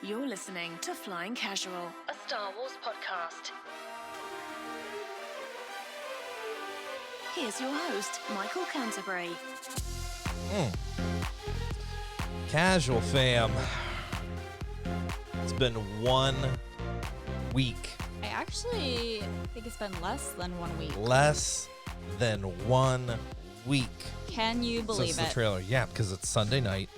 You're listening to Flying Casual, a Star Wars podcast. Here's your host, Michael Canterbury. Casual fam. It's been 1 week. I actually think it's been less than 1 week. Less than 1 week. Can you believe since it? the trailer. Yeah, because it's Sunday night.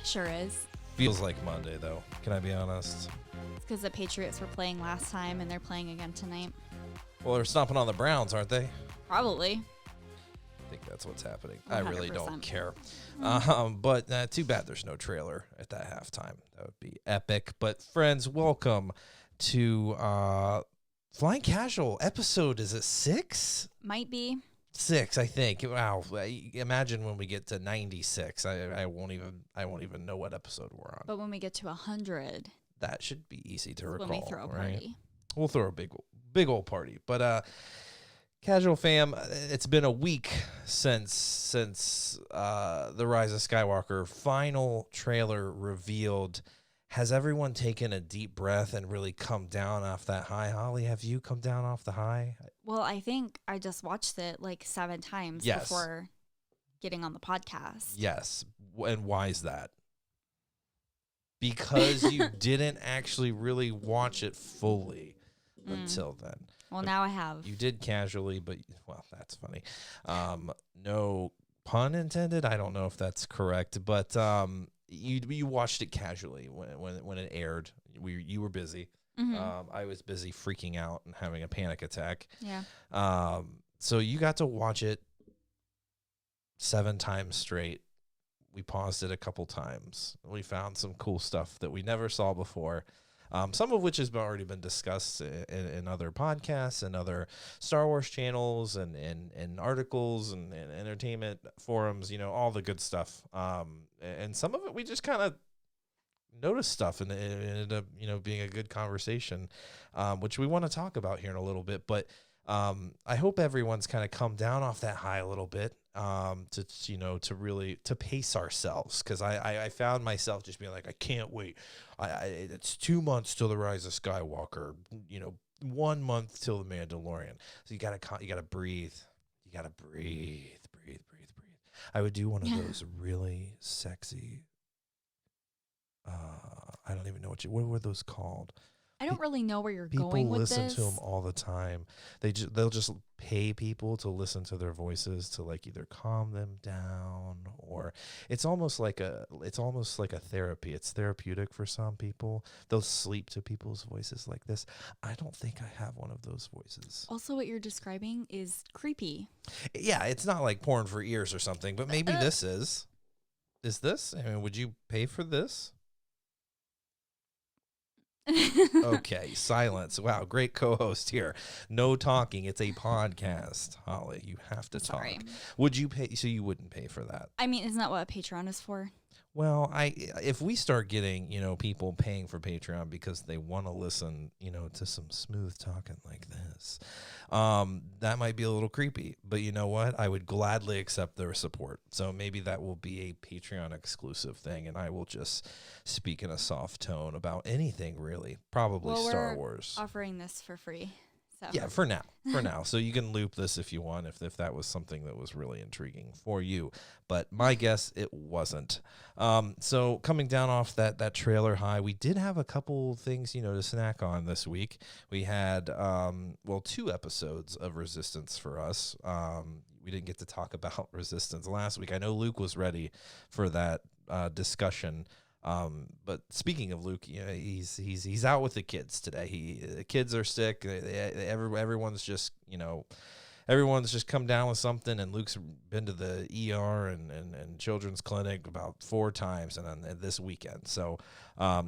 Sure is. Feels like Monday, though. Can I be honest? It's because the Patriots were playing last time and they're playing again tonight. Well, they're stomping on the Browns, aren't they? Probably. I think that's what's happening. 100%. I really don't care. But too bad there's no trailer at that halftime. That would be epic. But friends, welcome to Flying Casual episode. Is it 6? Might be. 6, I think. Wow. Imagine when we get to 96. I won't even know what episode we're on. But when we get to 100, that should be easy to recall. when we throw a right? party. We'll throw a big old party. But Casual fam, it's been a week since the Rise of Skywalker final trailer revealed. Has everyone taken a deep breath and really come down off that high? Holly, have you come down off the high? Well, I think I just watched it like 7 times before getting on the podcast. Yes. And why is that? Because you didn't actually really watch it fully until then. Well, now I have. You did casually, but, well, that's funny. No pun intended. I don't know if that's correct, but you watched it casually when it aired. You were busy. Mm-hmm. I was busy freaking out and having a panic attack. Yeah. So you got to watch it 7 times straight. We paused it a couple times. We found some cool stuff that we never saw before. Some of which has already been discussed in other podcasts and other Star Wars channels and articles and entertainment forums, all the good stuff. And some of it we just kind of noticed stuff and it ended up, being a good conversation, which we want to talk about here in a little bit. But I hope everyone's kind of come down off that high a little bit. To really pace ourselves, because I found myself just being like, I can't wait. It's 2 months till the Rise of Skywalker. 1 month till the Mandalorian. So you gotta breathe. You gotta breathe. I would do one of those really sexy. I don't even know what were those called? I don't really know where you're People going with listen this. to them all the time. They'll just pay people to listen to their voices to like either calm them down, or it's almost like a therapy. It's therapeutic for some people. They'll sleep to people's voices like this. I don't think I have one of those voices. Also, what you're describing is creepy. Yeah, it's not like porn for ears or something, but maybe this is. Is this? I mean, would you pay for this? Okay, silence. Wow, great co-host here. No talking. It's a podcast. Holly, you have to talk. Sorry. Would you pay? So you wouldn't pay for that? I mean, isn't that what Patreon is for? Well, if we start getting, people paying for Patreon because they want to listen, to some smooth talking like this, that might be a little creepy. But you know what? I would gladly accept their support. So maybe that will be a Patreon exclusive thing, and I will just speak in a soft tone about anything, really. Probably Star Wars. Offering this for free. So. Yeah, for now. So you can loop this if you want, if that was something that was really intriguing for you. But my guess, it wasn't. So coming down off that trailer high, we did have a couple things, to snack on this week. We had, 2 episodes of Resistance for us. We didn't get to talk about Resistance last week. I know Luke was ready for that discussion. But speaking of Luke, he's out with the kids today. The kids are sick. Everyone's just come down with something, and Luke's been to the ER and children's clinic about 4 times, and then this weekend. So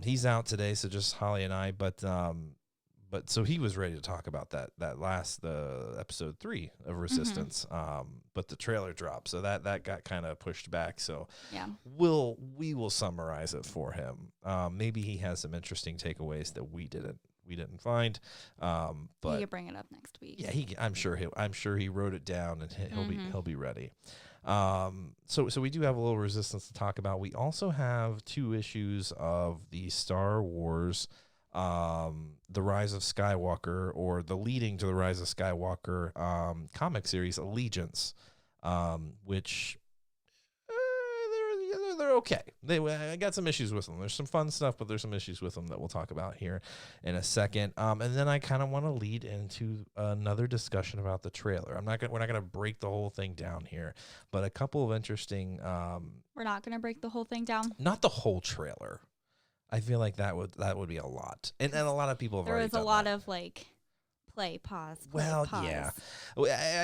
he's out today. So just Holly and I, but so he was ready to talk about that last episode 3 of Resistance. But the trailer dropped, so that got kind of pushed back. So yeah, we will summarize it for him. Maybe he has some interesting takeaways that we didn't find. But you can bring it up next week. Yeah, I'm sure he wrote it down, and he'll be ready. So we do have a little Resistance to talk about. We also have 2 issues of the Star Wars, the Rise of Skywalker, or the leading to the Rise of Skywalker comic series, Allegiance, which they're okay. I got some issues with them. There's some fun stuff, but there's some issues with them that we'll talk about here in a second. And then I kind of want to lead into another discussion about the trailer. We're not gonna break the whole thing down here, but a couple of interesting. We're not gonna break the whole thing down. Not the whole trailer. I feel like that would be a lot, and a lot of people have already done that. There was a lot of like play, pause, pause. Yeah.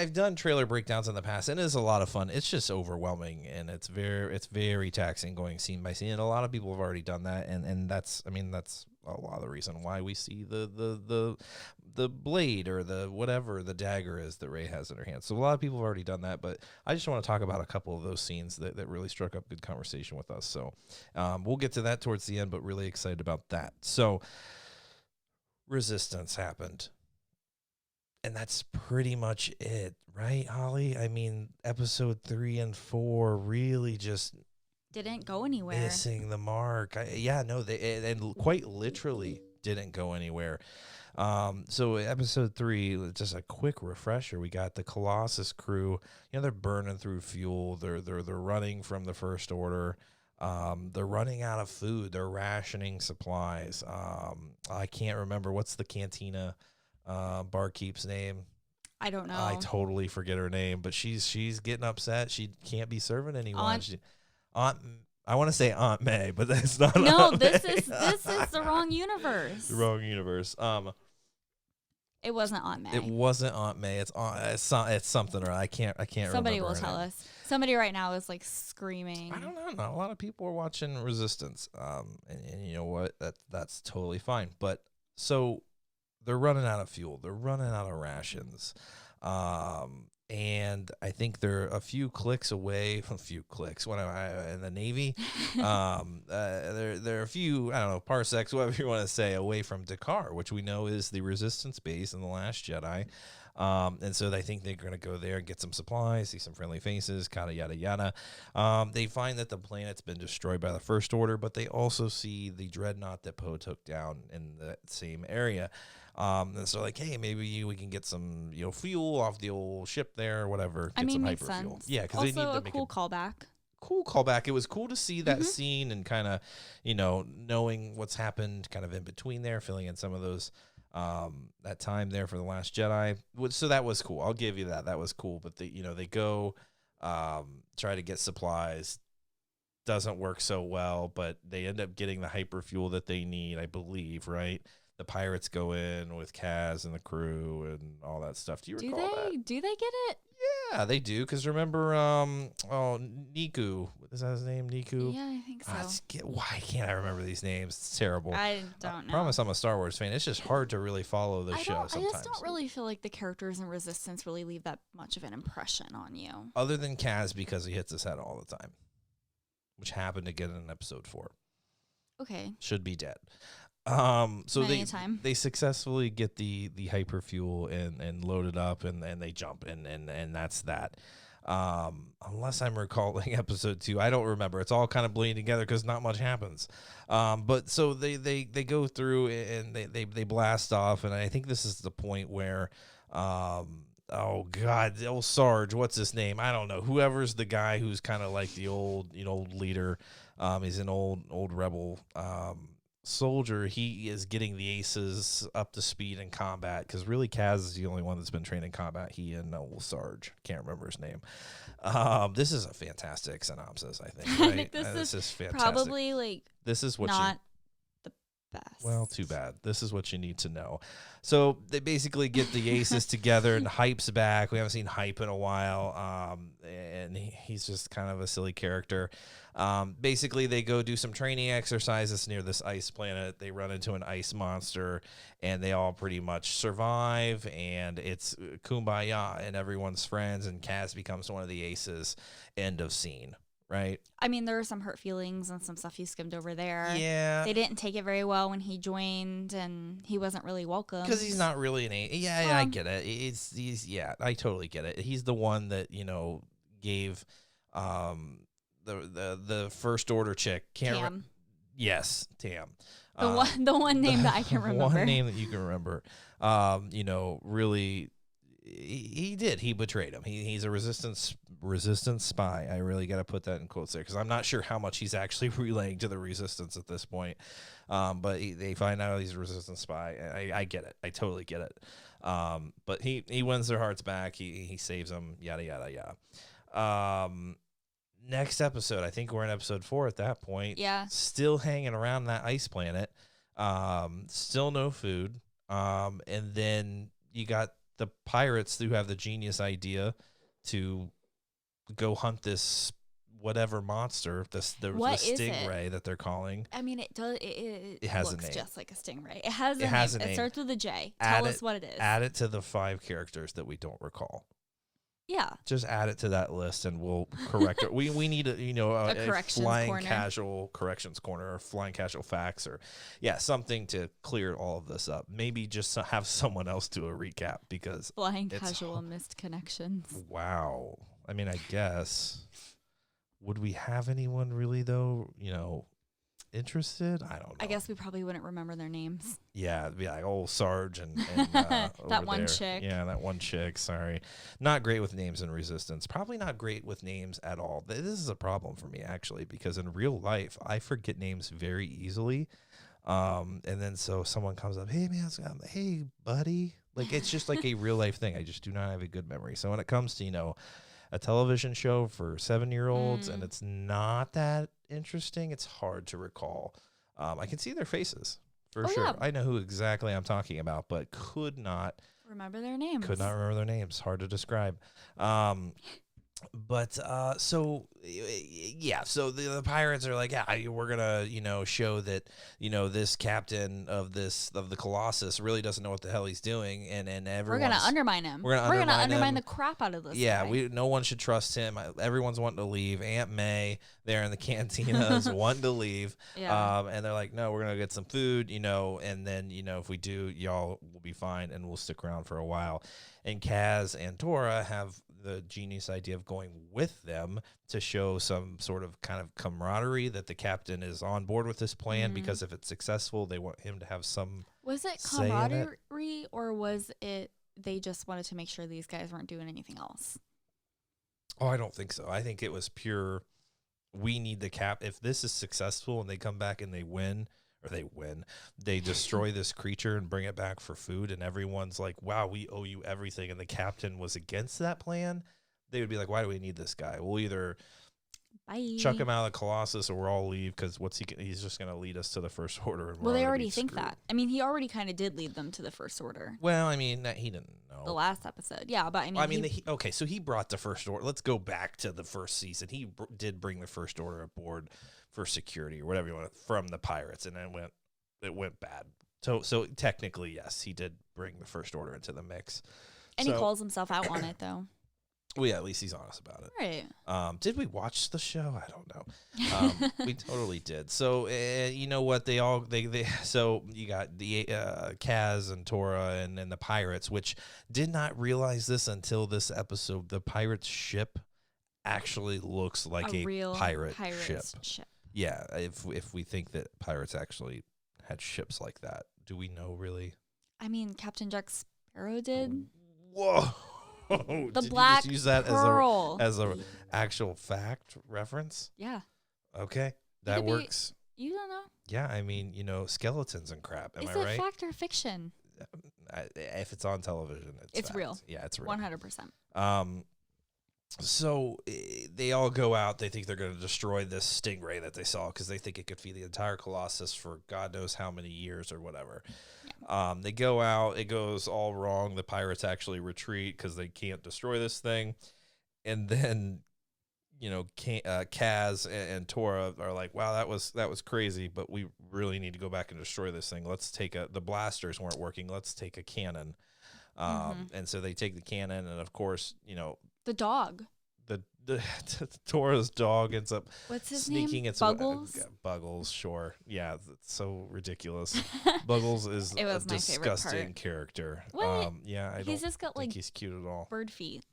I've done trailer breakdowns in the past, and it is a lot of fun. It's just overwhelming, and it's very taxing going scene by scene. And a lot of people have already done that, and that's a lot of the reason why we see the blade or the whatever the dagger is that Rey has in her hand. So a lot of people have already done that, but I just want to talk about a couple of those scenes that really struck up good conversation with us. So we'll get to that towards the end, but really excited about that. So Resistance happened. And that's pretty much it, right, Holly? I mean, episode 3 and 4 really just didn't go anywhere. Missing the mark. They quite literally didn't go anywhere. So episode 3, just a quick refresher. We got the Colossus crew. You know, they're burning through fuel. They're running from the First Order. They're running out of food. They're rationing supplies. I can't remember what's the cantina barkeep's name. I don't know. I totally forget her name, but she's getting upset. She can't be serving anyone. I want to say Aunt May, but that's not. No, Aunt this May. is the wrong universe. The wrong universe. It wasn't Aunt May. It wasn't Aunt May. It's something, or I can't Somebody remember will tell us. Somebody right now is like screaming. I don't know. Not a lot of people are watching Resistance. And you know what? That's totally fine. But so they're running out of fuel. They're running out of rations. And I think they're a few clicks away. A few clicks when in the Navy. They're a few, I don't know, parsecs, whatever you want to say, away from Dakar, which we know is the Resistance base in The Last Jedi. And so they think they're going to go there and get some supplies, see some friendly faces, yada yada. They find that the planet's been destroyed by the First Order, but they also see the dreadnought that Poe took down in that same area. And so like, hey, maybe we can get some fuel off the old ship there, or whatever. Get some makes hyperfuel. sense. Yeah, because also they need to make cool callback. Cool callback. It was cool to see that scene and kind of knowing what's happened kind of in between there, filling in some of those. That time there for The Last Jedi. So that was cool. I'll give you that. That was cool. But they go try to get supplies. Doesn't work so well, but they end up getting the hyperfuel that they need, I believe, right? The pirates go in with Kaz and the crew and all that stuff. Do you recall that? Do they get it? Yeah, they do. Because remember, Niku. Is that his name? Niku? Yeah, I think so. Why can't I remember these names? It's terrible. I don't know. I promise I'm a Star Wars fan. It's just hard to really follow the show sometimes. I just don't really feel like the characters in Resistance really leave that much of an impression on you. Other than Kaz, because he hits his head all the time, which happened again in episode 4. Okay. Should be dead. So they successfully get the hyperfuel and load it up and they jump and that's that. Unless I'm recalling episode 2, I don't remember. It's all kind of bleeding together because not much happens. But so they go through and they blast off, and I think this is the point where oh God, the old Sarge, what's his name? I don't know. Whoever's the guy who's kind of like the old leader. He's an old rebel soldier. He is getting the aces up to speed in combat because really Kaz is the only one that's been trained in combat. He and old Sarge, can't remember his name. This is a fantastic synopsis, I think. Right? I think this is fantastic. Probably like this is what not the best. Well, too bad. This is what you need to know. So they basically get the aces together and Hype's back. We haven't seen Hype in a while, and he's just kind of a silly character. Basically, they go do some training exercises near this ice planet. They run into an ice monster, and they all pretty much survive, and it's kumbaya, and everyone's friends, and Kaz becomes one of the aces. End of scene, right? I mean, there were some hurt feelings and some stuff you skimmed over there. Yeah. They didn't take it very well when he joined, and he wasn't really welcome. Because he's not really an ace. Yeah, I get it. I totally get it. He's the one that, gave The First Order chick. Tam. Yes, Tam. The one name that I can remember. One name that you can remember. Really, he betrayed him. He's a resistance spy. I really got to put that in quotes there because I'm not sure how much he's actually relaying to the resistance at this point. But they find out he's a resistance spy. I get it. I totally get it. But he wins their hearts back. He saves them. Yada yada yada. Next episode, I think we're in episode 4 at that point. Yeah. Still hanging around that ice planet. Still no food. And then you got the pirates who have the genius idea to go hunt this whatever monster, the stingray that they're calling. I mean, it does. It has looks a name. Just like a stingray. It has a name. It starts with a J. Tell us what it is. Add it to the 5 characters that we don't recall. Yeah. Just add it to that list and we'll correct it. We need a flying corner. Casual corrections corner or flying casual facts or something to clear all of this up. Maybe just have someone else do a recap because flying casual missed connections. Wow. I mean, I guess would we have anyone really though, interested? I don't know. I guess we probably wouldn't remember their names. Yeah, it'd be like old Sarge and that one chick. Yeah, that one chick. Sorry. Not great with names in Resistance. Probably not great with names at all. This is a problem for me, actually, because in real life, I forget names very easily. And then so someone comes up, hey, man, hey, buddy. Like, it's just like a real life thing. I just do not have a good memory. So when it comes to, a television show for 7-year-olds and it's not that interesting, it's hard to recall. I can see their faces for sure. Yeah. I know who exactly I'm talking about, but could not remember their names. Hard to describe. So the pirates are like, we're gonna, show that, this captain of the Colossus really doesn't know what the hell he's doing, and we're gonna undermine him. We're gonna undermine the crap out of this guy. No one should trust him. Everyone's wanting to leave. Aunt May there in the cantina is wanting to leave. Yeah. And they're like, no, we're gonna get some food, and then, if we do, y'all will be fine and we'll stick around for a while. And Kaz and Tora have the genius idea of going with them to show some sort of kind of camaraderie that the captain is on board with this plan because if it's successful, they want him to have some. Was it camaraderie or was it they just wanted to make sure these guys weren't doing anything else? Oh, I don't think so. I think it was pure. We need the cap. If this is successful and they come back and they destroy this creature and bring it back for food, and everyone's like, wow, we owe you everything, and the captain was against that plan, they would be like, why do we need this guy? We'll either chuck him out of the Colossus or we'll all leave because he's just going to lead us to the First Order. And they already think that. I mean, he already kind of did lead them to the First Order. Well, I mean, he didn't know. The last episode. Yeah, but so he brought the First Order. Let's go back to the first season. He did bring the First Order aboard for security or whatever you want from the pirates, and then it went bad. So technically, yes, he did bring the First Order into the mix. And he calls himself out on it, though. Well, yeah, at least he's honest about it. Right. Did we watch the show? I don't know. We totally did. So, you know what? So you got the Kaz and Tora and the pirates, which did not realize this until this episode. The pirates' ship actually looks like a real pirate ship. Yeah, if we think that pirates actually had ships like that, do we know really? I mean, Captain Jack Sparrow did. Whoa. The Black Pearl. Use that as a actual fact reference? Yeah. Okay. That works. You don't know? Yeah, I mean, skeletons and crap. Am I right? Is it fact or fiction? If it's on television, it's fact. Real. Yeah, it's real. 100%. So they all go out. They think they're going to destroy this stingray that they saw because they think it could feed the entire Colossus for God knows how many years or whatever. Yeah. They go out. It goes all wrong. The pirates actually retreat because they can't destroy this thing. And then, Kaz and Tora are like, wow, that was crazy, but we really need to go back and destroy this thing. Let's take the blasters weren't working. Let's take a cannon. And so they take the cannon, and of course, the dog. The Tora's dog ends up sneaking name? its Buggles? Buggles, sure. Yeah, it's so ridiculous. Buggles is a disgusting character. What? Yeah, He's just got think he's cute at all. Bird feet.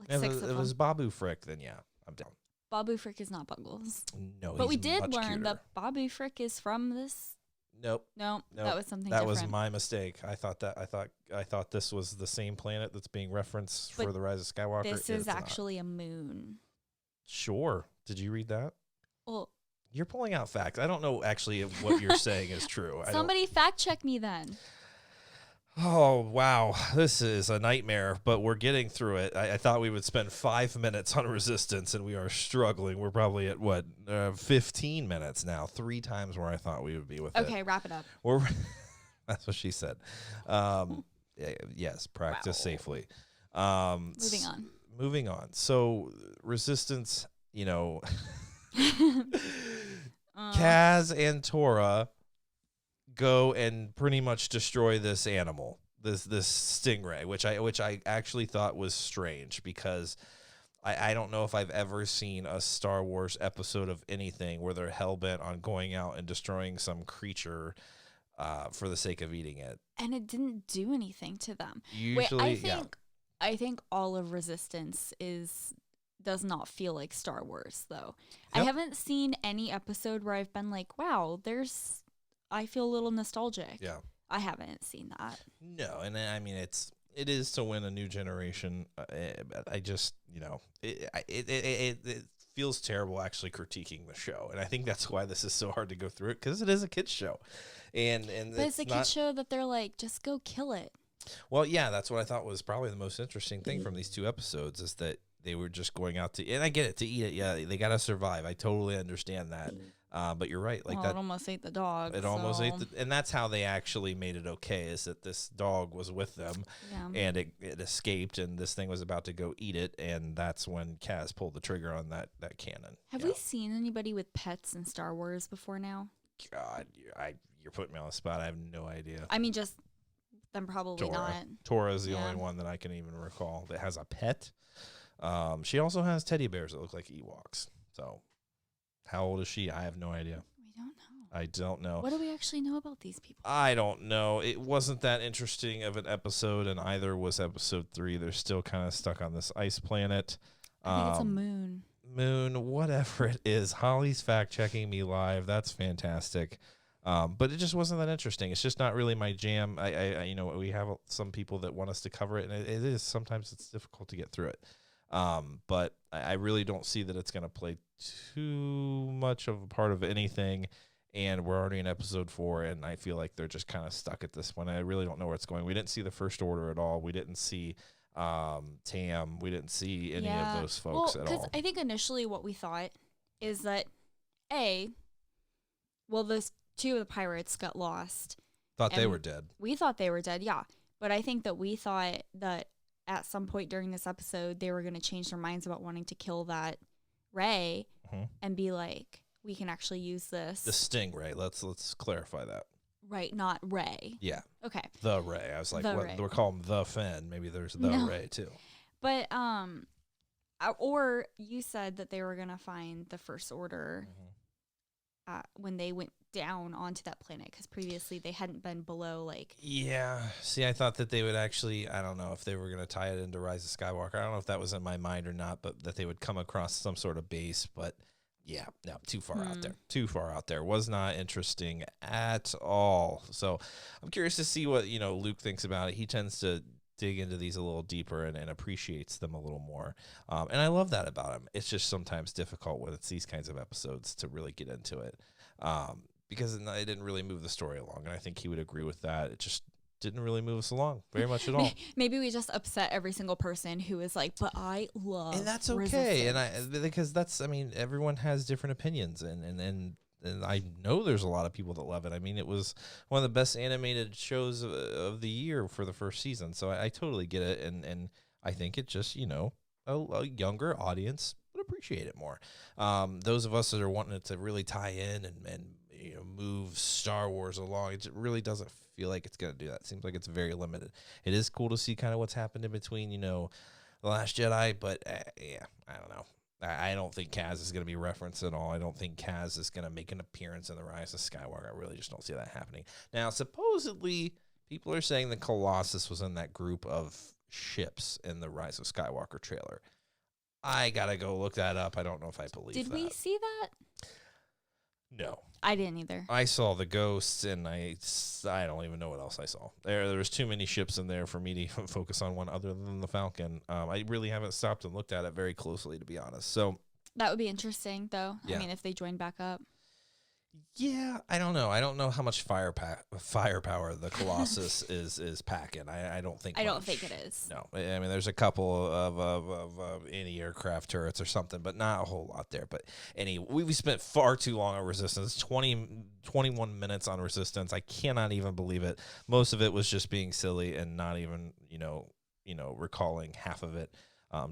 If it was Babu Frick, then yeah, I'm down. Babu Frick is not Buggles. No, but we he's did much learn cuter. that Babu Frick is from this. Nope. No, that was something that different. was my mistake. I thought this was the same planet that's being referenced for the Rise of Skywalker. This is actually a moon. Sure. Did you read that? Well, you're pulling out facts. I don't know actually if what you're saying is true. Somebody fact check me then. Oh, wow. This is a nightmare, but we're getting through it. I thought we would spend 5 minutes on Resistance, and we are struggling. We're probably at, 15 minutes now, 3 times where I thought we would be with it. Okay, wrap it up. That's what she said. Yes, practice safely. Moving on. So, Resistance, Kaz and Tora go and pretty much destroy this animal, this stingray, which I actually thought was strange because I don't know if I've ever seen a Star Wars episode of anything where they're hell-bent on going out and destroying some creature for the sake of eating it. And it didn't do anything to them. Usually, I think all of Resistance does not feel like Star Wars, though. Yep. I haven't seen any episode where I've been like, wow, I feel a little nostalgic. Yeah. I haven't seen that. No, and I mean, it is to win a new generation. I just, it feels terrible actually critiquing the show. And I think that's why this is so hard to go through it, because it is a kid's show. But it's a kid's show that they're like, just go kill it. Well, yeah, that's what I thought was probably the most interesting thing from these 2 episodes is that they were just going out to, and I get it, to eat it. Yeah, they got to survive. I totally understand that. But you're right. Like it almost ate the dog. Almost ate and that's how they actually made it okay, is that this dog was with them and it escaped, and this thing was about to go eat it, and that's when Kaz pulled the trigger on that cannon. Have we seen anybody with pets in Star Wars before now? God, you're putting me on the spot. I have no idea. I mean, just them probably not. Tora's the only one that I can even recall that has a pet. She also has teddy bears that look like Ewoks. So how old is she? I have no idea. We don't know. I don't know. What do we actually know about these people? I don't know. It wasn't that interesting of an episode, and either was episode 3. They're still kind of stuck on this ice planet. I think it's a moon. Moon, whatever it is. Holly's fact-checking me live. That's fantastic. But it just wasn't that interesting. It's just not really my jam. I we have some people that want us to cover it, and it is. Sometimes it's difficult to get through it. But I really don't see that it's going to play too much of a part of anything, and we're already in episode 4, and I feel like they're just kind of stuck at this point. I really don't know where it's going. We didn't see the First Order at all. We didn't see Tam. We didn't see any of those folks at all. Because I think initially what we thought is that, those 2 of the pirates got lost. Thought they were dead. We thought they were dead, yeah. But I think that we thought that at some point during this episode, they were going to change their minds about wanting to kill that Rey and be like, we can actually use this. The Stingray. Let's clarify that. Right, not Rey. Yeah. Okay. The Rey. I was like, we're calling the Finn. Maybe there's the Rey too. But or you said that they were going to find the First Order when they went down onto that planet, because previously they hadn't been below Yeah. See, I thought that they would actually, I don't know if they were going to tie it into Rise of Skywalker. I don't know if that was in my mind or not, but that they would come across some sort of base. But yeah, no, too far out there. Too far out there. Was not interesting at all. So I'm curious to see what, Luke thinks about it. He tends to dig into these a little deeper and appreciates them a little more. And I love that about him. It's just sometimes difficult when it's these kinds of episodes to really get into it. Because it didn't really move the story along. And I think he would agree with that. It just didn't really move us along very much at all. Maybe we just upset every single person who is like, but I love And that's okay. And because everyone has different opinions. And I know there's a lot of people that love it. I mean, it was one of the best animated shows of the year for the first season. So I totally get it. And I think it just, a younger audience would appreciate it more. Those of us that are wanting it to really tie in and move Star Wars along, it really doesn't feel like it's going to do that. It seems like it's very limited. It is cool to see kind of what's happened in between, The Last Jedi, but I don't know. I don't think Kaz is going to be referenced at all. I don't think Kaz is going to make an appearance in The Rise of Skywalker. I really just don't see that happening. Now, supposedly, people are saying that Colossus was in that group of ships in the Rise of Skywalker trailer. I gotta go look that up. I don't know if I believe Did that. we see that? No. I didn't either. I saw the ghosts, and I don't even know what else I saw. There was too many ships in there for me to even focus on one other than the Falcon. I really haven't stopped and looked at it very closely, to be honest. So That would be interesting, though. Yeah. I mean, if they join back up. yeah, I don't know. I don't know how much firepower the Colossus is packing. I don't think. I don't much. think it is. No, I mean there's a couple of anti-aircraft turrets or something, but not a whole lot there. But we spent far too long on Resistance. 21 minutes on Resistance. I cannot even believe it. Most of it was just being silly and not even recalling half of it.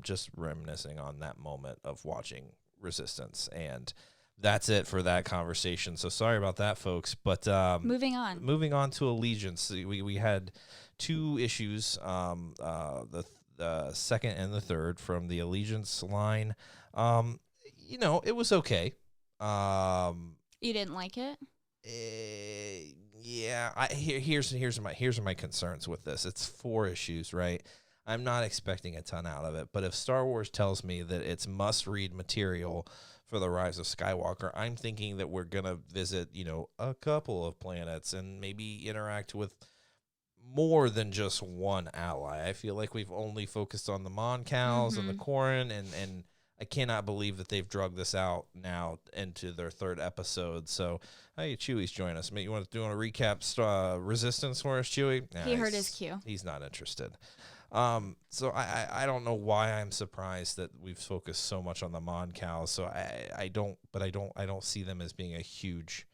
Just reminiscing on that moment of watching Resistance, and that's it for that conversation. So sorry about that, folks. But Moving on. Moving on to Allegiance, we had two issues, the second and the third from the Allegiance line. It was okay. You didn't like it? Yeah. Here's my concerns with this. It's 4 issues, right? I'm not expecting a ton out of it, but if Star Wars tells me that it's must-read material for the Rise of Skywalker, I'm thinking that we're gonna visit, a couple of planets and maybe interact with more than just one ally. I feel like we've only focused on the Mon Cals and the Corrin, and I cannot believe that they've drugged this out now into their 3rd episode. So, hey, Chewie's joining us. You want to recap Resistance for us, Chewie? Nah, He heard his cue. He's not interested. So I don't know why I'm surprised that we've focused so much on the Mon Cal. So I don't see them as being a huge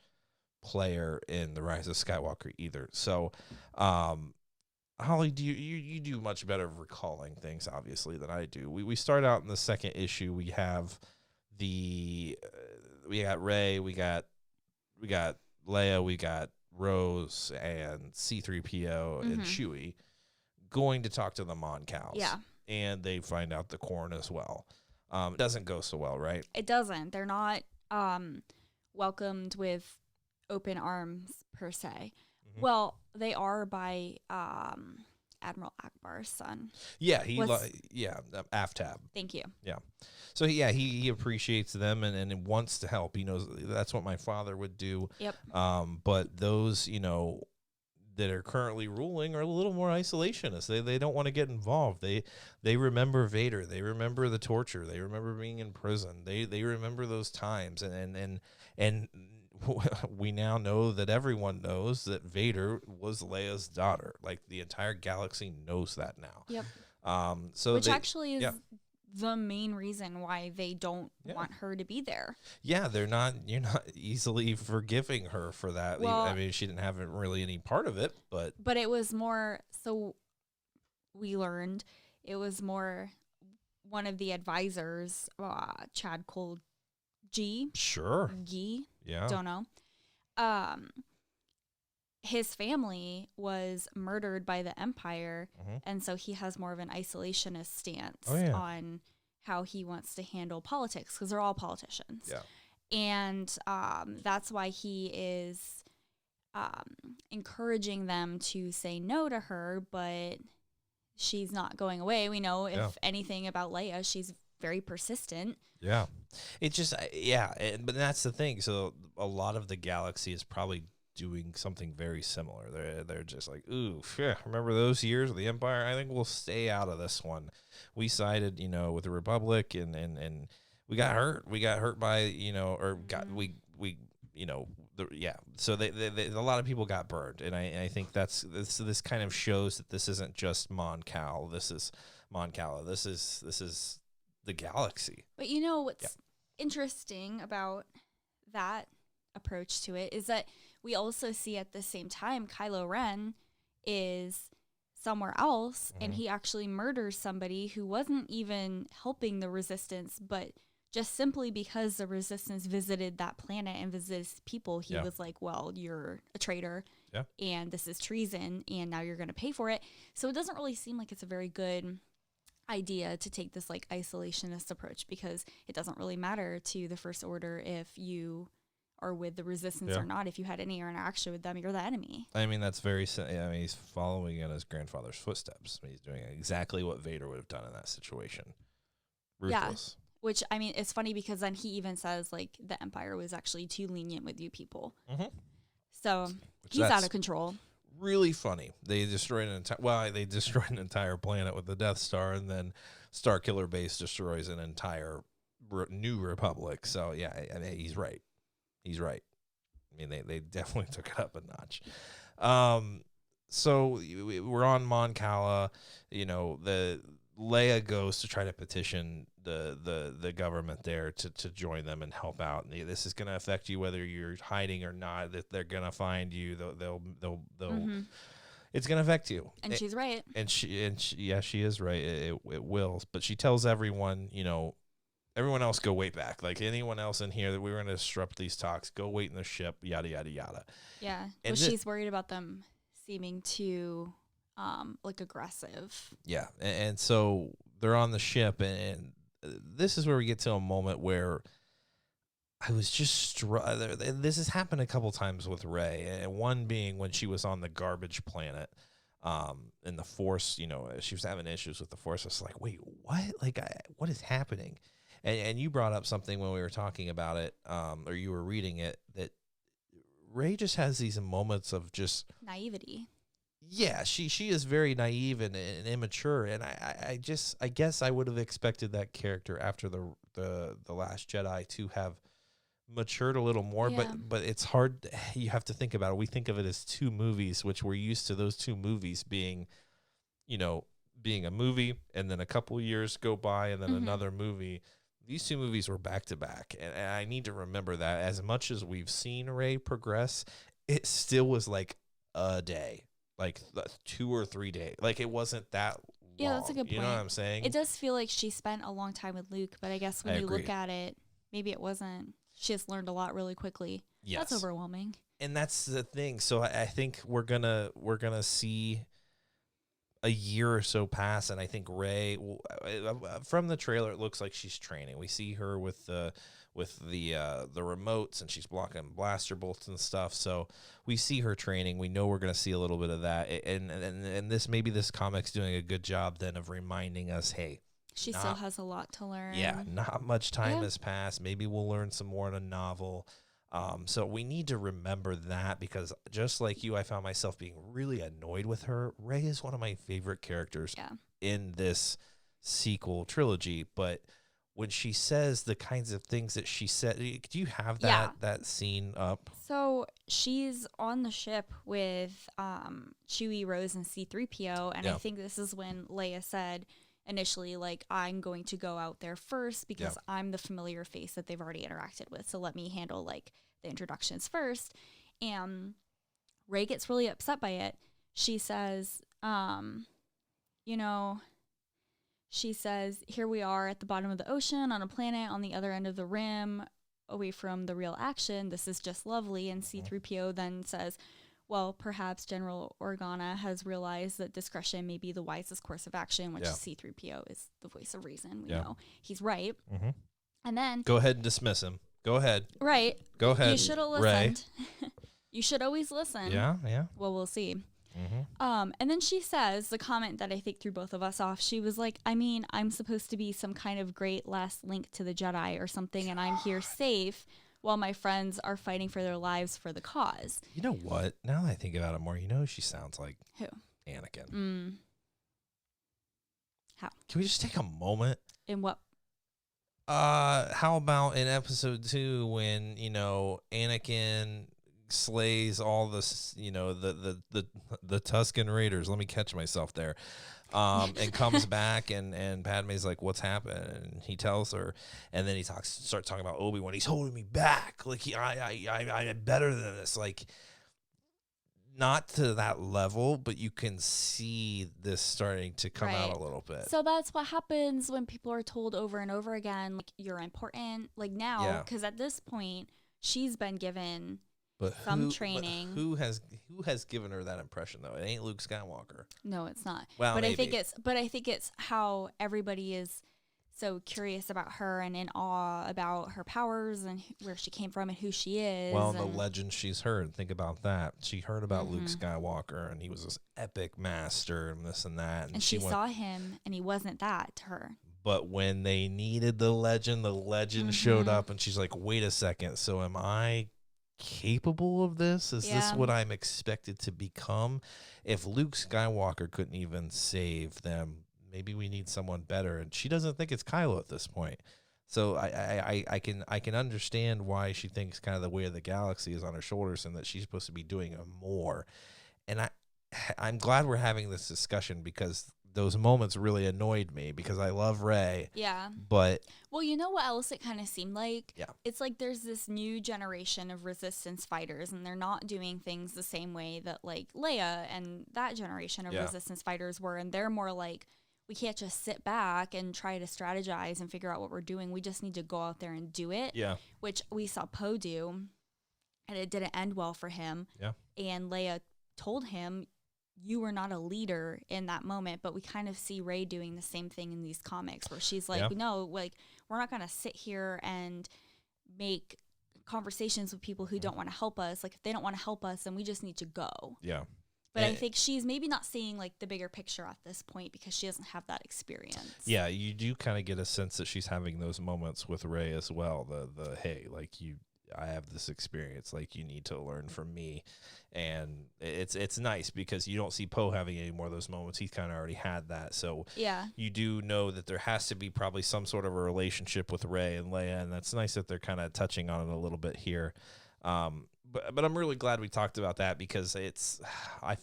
player in the Rise of Skywalker either. So, Holly, you do much better of recalling things, obviously, than I do. We start out in the 2nd issue. We have we got Rey, we got Leia, we got Rose and C-3PO and Chewie going to talk to the Mon Cals. Yeah. And they find out the Corrin as well. It doesn't go so well, right? It doesn't. They're not welcomed with open arms, per se. Well, they are by Admiral Akbar's son. Yeah, Aftab. Thank you. Yeah. So, yeah, he appreciates them and wants to help. He knows that's what my father would do. Yep. But those, that are currently ruling are a little more isolationist. They don't want to get involved. They remember Vader. They remember the torture. They remember being in prison. They remember those times. And we now know that everyone knows that Vader was Leia's daughter. Like, the entire galaxy knows that now. Yep. Which actually is the main reason why they don't want her to be there. Yeah, you're not easily forgiving her for that. Well, I mean, she didn't have really any part of it, but it was more, so we learned it was more one of the advisors, Chad Cole G. Sure. G. Yeah. Don't know. His family was murdered by the Empire, and so he has more of an isolationist stance on how he wants to handle politics, because they're all politicians. Yeah. And that's why he is encouraging them to say no to her, but she's not going away. We know, if anything about Leia, she's very persistent. Yeah. It just, but that's the thing. So a lot of the galaxy is probably doing something very similar. They're just like, ooh, remember those years of the Empire? I think we'll stay out of this one. We sided, with the Republic, and we got hurt. We got hurt by, So they a lot of people got burned, and I think this kind of shows that this isn't just Mon Cal. This is Mon Cala. This is the galaxy. But what's interesting about that approach to it is that we also see at the same time Kylo Ren is somewhere else, and he actually murders somebody who wasn't even helping the Resistance, but just simply because the Resistance visited that planet and visited people, he was like, well, you're a traitor, and this is treason, and now you're going to pay for it. So it doesn't really seem like it's a very good idea to take this like isolationist approach, because it doesn't really matter to the First Order if you are with the Resistance or not. If you had any interaction with them, you're the enemy. I mean, that's very, he's following in his grandfather's footsteps. He's doing exactly what Vader would have done in that situation. Ruthless. Which, I mean, it's funny because then he even says, like, the Empire was actually too lenient with you people. Mm-hmm. So he's out of control. Really funny. They destroyed they destroyed an entire planet with the Death Star, and then Starkiller Base destroys an entire new republic. So yeah, I mean, he's right. He's right. I mean, they definitely took it up a notch. So we're on Mon Cala. You know, the Leia goes to try to petition the government there to join them and help out. And this is going to affect you whether you're hiding or not. That they're going to find you. They'll it's going to affect you. And she's right. And she yeah, she is right. It will. But she tells everyone, you know, everyone else go wait back. Like anyone else in here that we were going to disrupt these talks, go wait in the ship. Yada yada yada. Yeah. Well, she's worried about them seeming too like aggressive. Yeah. And so they're on the ship, and this is where we get to a moment where I was just this has happened a couple times with Rey, and one being when she was on the garbage planet, and the Force, you know, she was having issues with the Force. I was like, wait, what? Like, what is happening? And you brought up something when we were talking about it, or you were reading it, that Rey just has these moments of just naivety. Yeah, she is very naive and immature, and I guess I would have expected that character after the Last Jedi to have matured a little more, but it's hard. You have to think about it. We think of it as two movies, which we're used to those two movies being, you know, being a movie, and then a couple years go by, and then another movie. These two movies were back to back, and I need to remember that as much as we've seen Rey progress, it still was like a day. Like 2 or 3 days. Like it wasn't that long. Yeah, that's a good point. You know what I'm saying? It does feel like she spent a long time with Luke, but I guess when you look at it, maybe it wasn't. She just learned a lot really quickly. Yes. That's overwhelming. And that's the thing. So I think we're gonna see a year or so pass, and I think Rey, from the trailer, it looks like she's training. We see her with the remotes, and she's blocking blaster bolts and stuff. So we see her training. We know we're going to see a little bit of that. And this comic's doing a good job then of reminding us, hey, she still has a lot to learn. Yeah, not much time has passed. Maybe we'll learn some more in a novel. So we need to remember that, because just like you, I found myself being really annoyed with her. Rey is one of my favorite characters in this sequel trilogy, but when she says the kinds of things that she said, do you have that scene up? So she's on the ship with Chewie, Rose, and C-3PO, and I think this is when Leia said initially, like, I'm going to go out there first because I'm the familiar face that they've already interacted with, so let me handle, like, the introductions first. And Rey gets really upset by it. She says, she says, here we are at the bottom of the ocean on a planet on the other end of the rim, away from the real action. This is just lovely. And C-3PO then says, well, perhaps General Organa has realized that discretion may be the wisest course of action, which C-3PO is the voice of reason. We know he's right. Mm-hmm. And then... Go ahead and dismiss him. Go ahead. Right. Go ahead, You should have listened. You should always listen. Yeah. Well, we'll see. Mm-hmm. And then she says the comment that I think threw both of us off. She was like, I mean, I'm supposed to be some kind of great last link to the Jedi or something, and I'm here safe while my friends are fighting for their lives for the cause. You know what? Now that I think about it more, you know who she sounds like? Who? Anakin. How? Can we just take a moment? In what? How about in episode 2 when, Anakin slays all this, the Tusken Raiders. Let me catch myself there. And comes back and Padme's like, what's happened? And he tells her, and then he starts talking about Obi-Wan. He's holding me back. Like I'm better than this. Like, not to that level, but you can see this starting to come out a little bit. So that's what happens when people are told over and over again, like, you're important. Like now, because at this point, she's been given some training. But who has given her that impression though? It ain't Luke Skywalker. No, it's not. Well, but maybe. I think it's how everybody is so curious about her and in awe about her powers and where she came from and who she is. Well, the legend she's heard. Think about that. She heard about Luke Skywalker, and he was this epic master and this and that. And she saw him, and he wasn't that to her. But when they needed the legend showed up, and she's like, wait a second, so am I capable of this? Is this what I'm expected to become? If Luke Skywalker couldn't even save them, maybe we need someone better. And she doesn't think it's Kylo at this point. So I can understand why she thinks kind of the weight of the galaxy is on her shoulders and that she's supposed to be doing more. And I'm glad we're having this discussion, because those moments really annoyed me, because I love Rey. Yeah. But well, you know what else it kind of seemed like? Yeah. It's like there's this new generation of resistance fighters, and they're not doing things the same way that like Leia and that generation of resistance fighters were, and they're more like, we can't just sit back and try to strategize and figure out what we're doing. We just need to go out there and do it. Yeah. Which we saw Poe do, and it didn't end well for him. Yeah. And Leia told him, you were not a leader in that moment. But we kind of see Rey doing the same thing in these comics, where she's like, no, like, we're not going to sit here and make conversations with people who don't want to help us. Like, if they don't want to help us, then we just need to go. Yeah. But I think she's maybe not seeing like the bigger picture at this point, because she doesn't have that experience. Yeah, you do kind of get a sense that she's having those moments with Rey as well. The hey, like, I have this experience, like, you need to learn from me. And it's nice, because you don't see Poe having any more of those moments. He's kind of already had that. So yeah, you do know that there has to be probably some sort of a relationship with Rey and Leia, and that's nice that they're kind of touching on it a little bit here. But I'm really glad we talked about that, because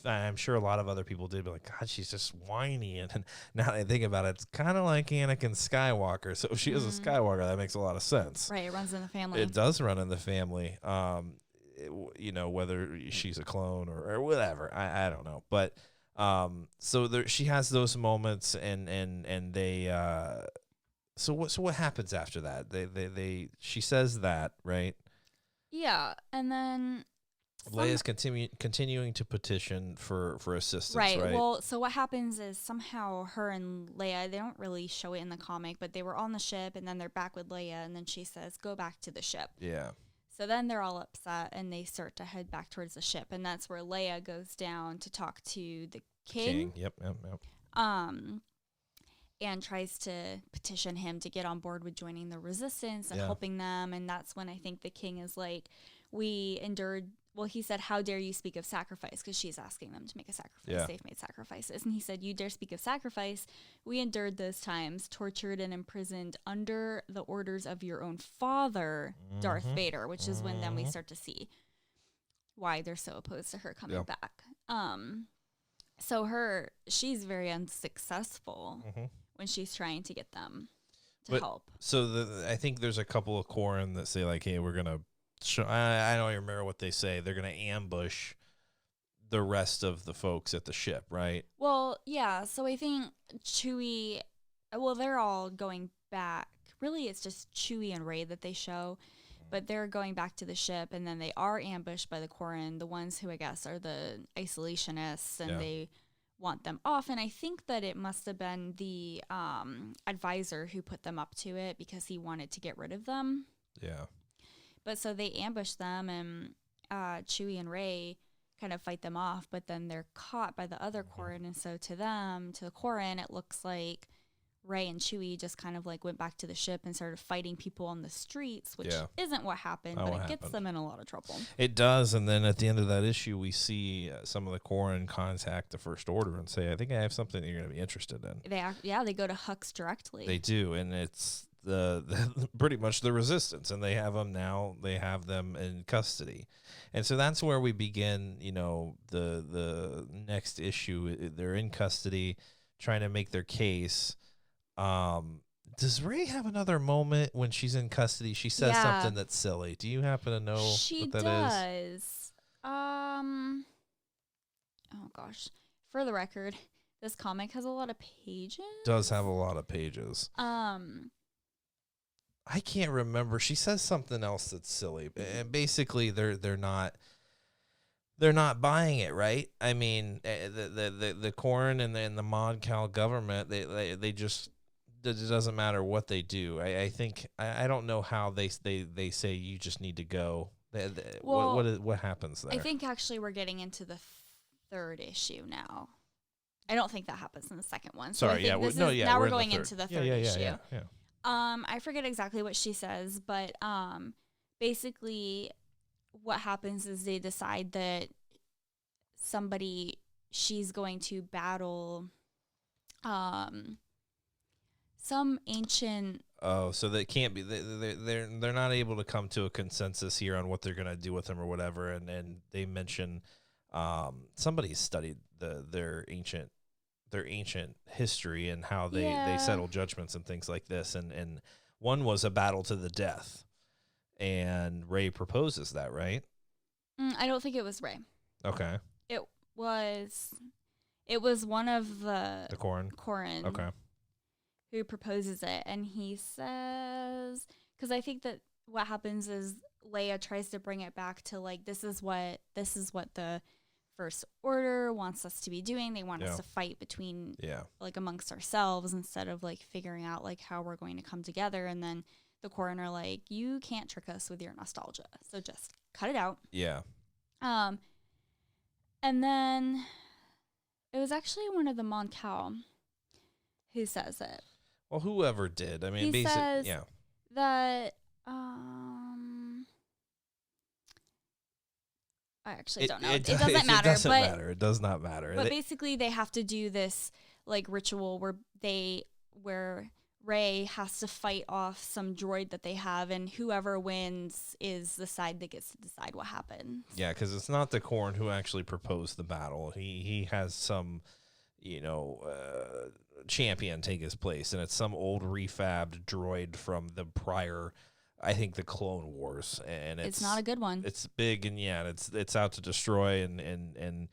I'm sure a lot of other people did be like, God, she's just whiny. And now that I think about it, it's kind of like Anakin Skywalker. So if she is a Skywalker, that makes a lot of sense. Right, it runs in the family. It does run in the family. Whether she's a clone or whatever, I don't know. But so she has those moments, and they. So what happens after that? She says that, right? Yeah, and then Leia's continuing to petition for assistance, right? Well, so what happens is somehow her and Leia, they don't really show it in the comic, but they were on the ship, and then they're back with Leia, and then she says, go back to the ship. Yeah. So then they're all upset, and they start to head back towards the ship, and that's where Leia goes down to talk to the king. Yep. And tries to petition him to get on board with joining the resistance and helping them. And that's when I think the king is like, we endured, well, he said, how dare you speak of sacrifice? Because she's asking them to make a sacrifice. Yeah. They've made sacrifices. And he said, you dare speak of sacrifice? We endured those times, tortured and imprisoned under the orders of your own father, Darth Vader, which is when then we start to see why they're so opposed to her coming back. So she's very unsuccessful when she's trying to get them to help. So I think there's a couple of Corran that say, like, hey, we're going to show, I don't even remember what they say. They're going to ambush the rest of the folks at the ship, right? Well, yeah. So I think Chewie, well, they're all going back. Really, it's just Chewie and Rey that they show. But they're going back to the ship, and then they are ambushed by the Corran, the ones who I guess are the isolationists, and they want them off. And I think that it must have been the advisor who put them up to it, because he wanted to get rid of them. Yeah. But so they ambush them, and Chewie and Rey kind of fight them off, but then they're caught by the other Corran. And so to the Corran, it looks like Rey and Chewie just kind of like went back to the ship and started fighting people on the streets, which isn't what happened, but it gets them in a lot of trouble. It does, and then at the end of that issue, we see some of the Corran contact the First Order and say, I think I have something that you're going to be interested in. They go to Hux directly. They do, and it's the pretty much the Resistance, and they have them now. They have them in custody, and so that's where we begin. The next issue. They're in custody, trying to make their case. Does Rey have another moment when she's in custody? She says something that's silly. Do you happen to know what that is? Oh gosh. For the record, this comic has a lot of pages. Does have a lot of pages. I can't remember. She says something else that's silly. And basically they're not buying it, right? I mean, the Corran and the Mon Cala government, they just, it doesn't matter what they do. I think I don't know how they say you just need to go. What happens there? I think actually we're getting into the third issue now. I don't think that happens in the second one. So Sorry, I think now we're going into the third issue. Yeah. I forget exactly what she says, but basically what happens is they decide that she's going to battle some ancient. Oh, so they can't be. They're not able to come to a consensus here on what they're gonna do with him or whatever. And they mention somebody studied their ancient history and how they settle judgments and things like this. And one was a battle to the death, and Rey proposes that, right? I don't think it was Rey. Okay. It was one of the Corrin. Okay. Who proposes it, and he says, because I think that what happens is Leia tries to bring it back to like this is what the First Order wants us to be doing. They want us to fight between like amongst ourselves instead of like figuring out like how we're going to come together. And then the Corrin are like, you can't trick us with your nostalgia, so just cut it out. Yeah. And then it was actually one of the Mon Cala who says it. Well, whoever did. I mean, he says yeah. That I actually don't know. It doesn't matter. It does not matter. But basically, they have to do this like ritual where Rey has to fight off some droid that they have, and whoever wins is the side that gets to decide what happens. Yeah, because it's not the Corrin who actually proposed the battle. He has some, champion take his place, and it's some old refabbed droid from the prior, I think, the Clone Wars, and it's not a good one. It's big, and it's out to destroy, and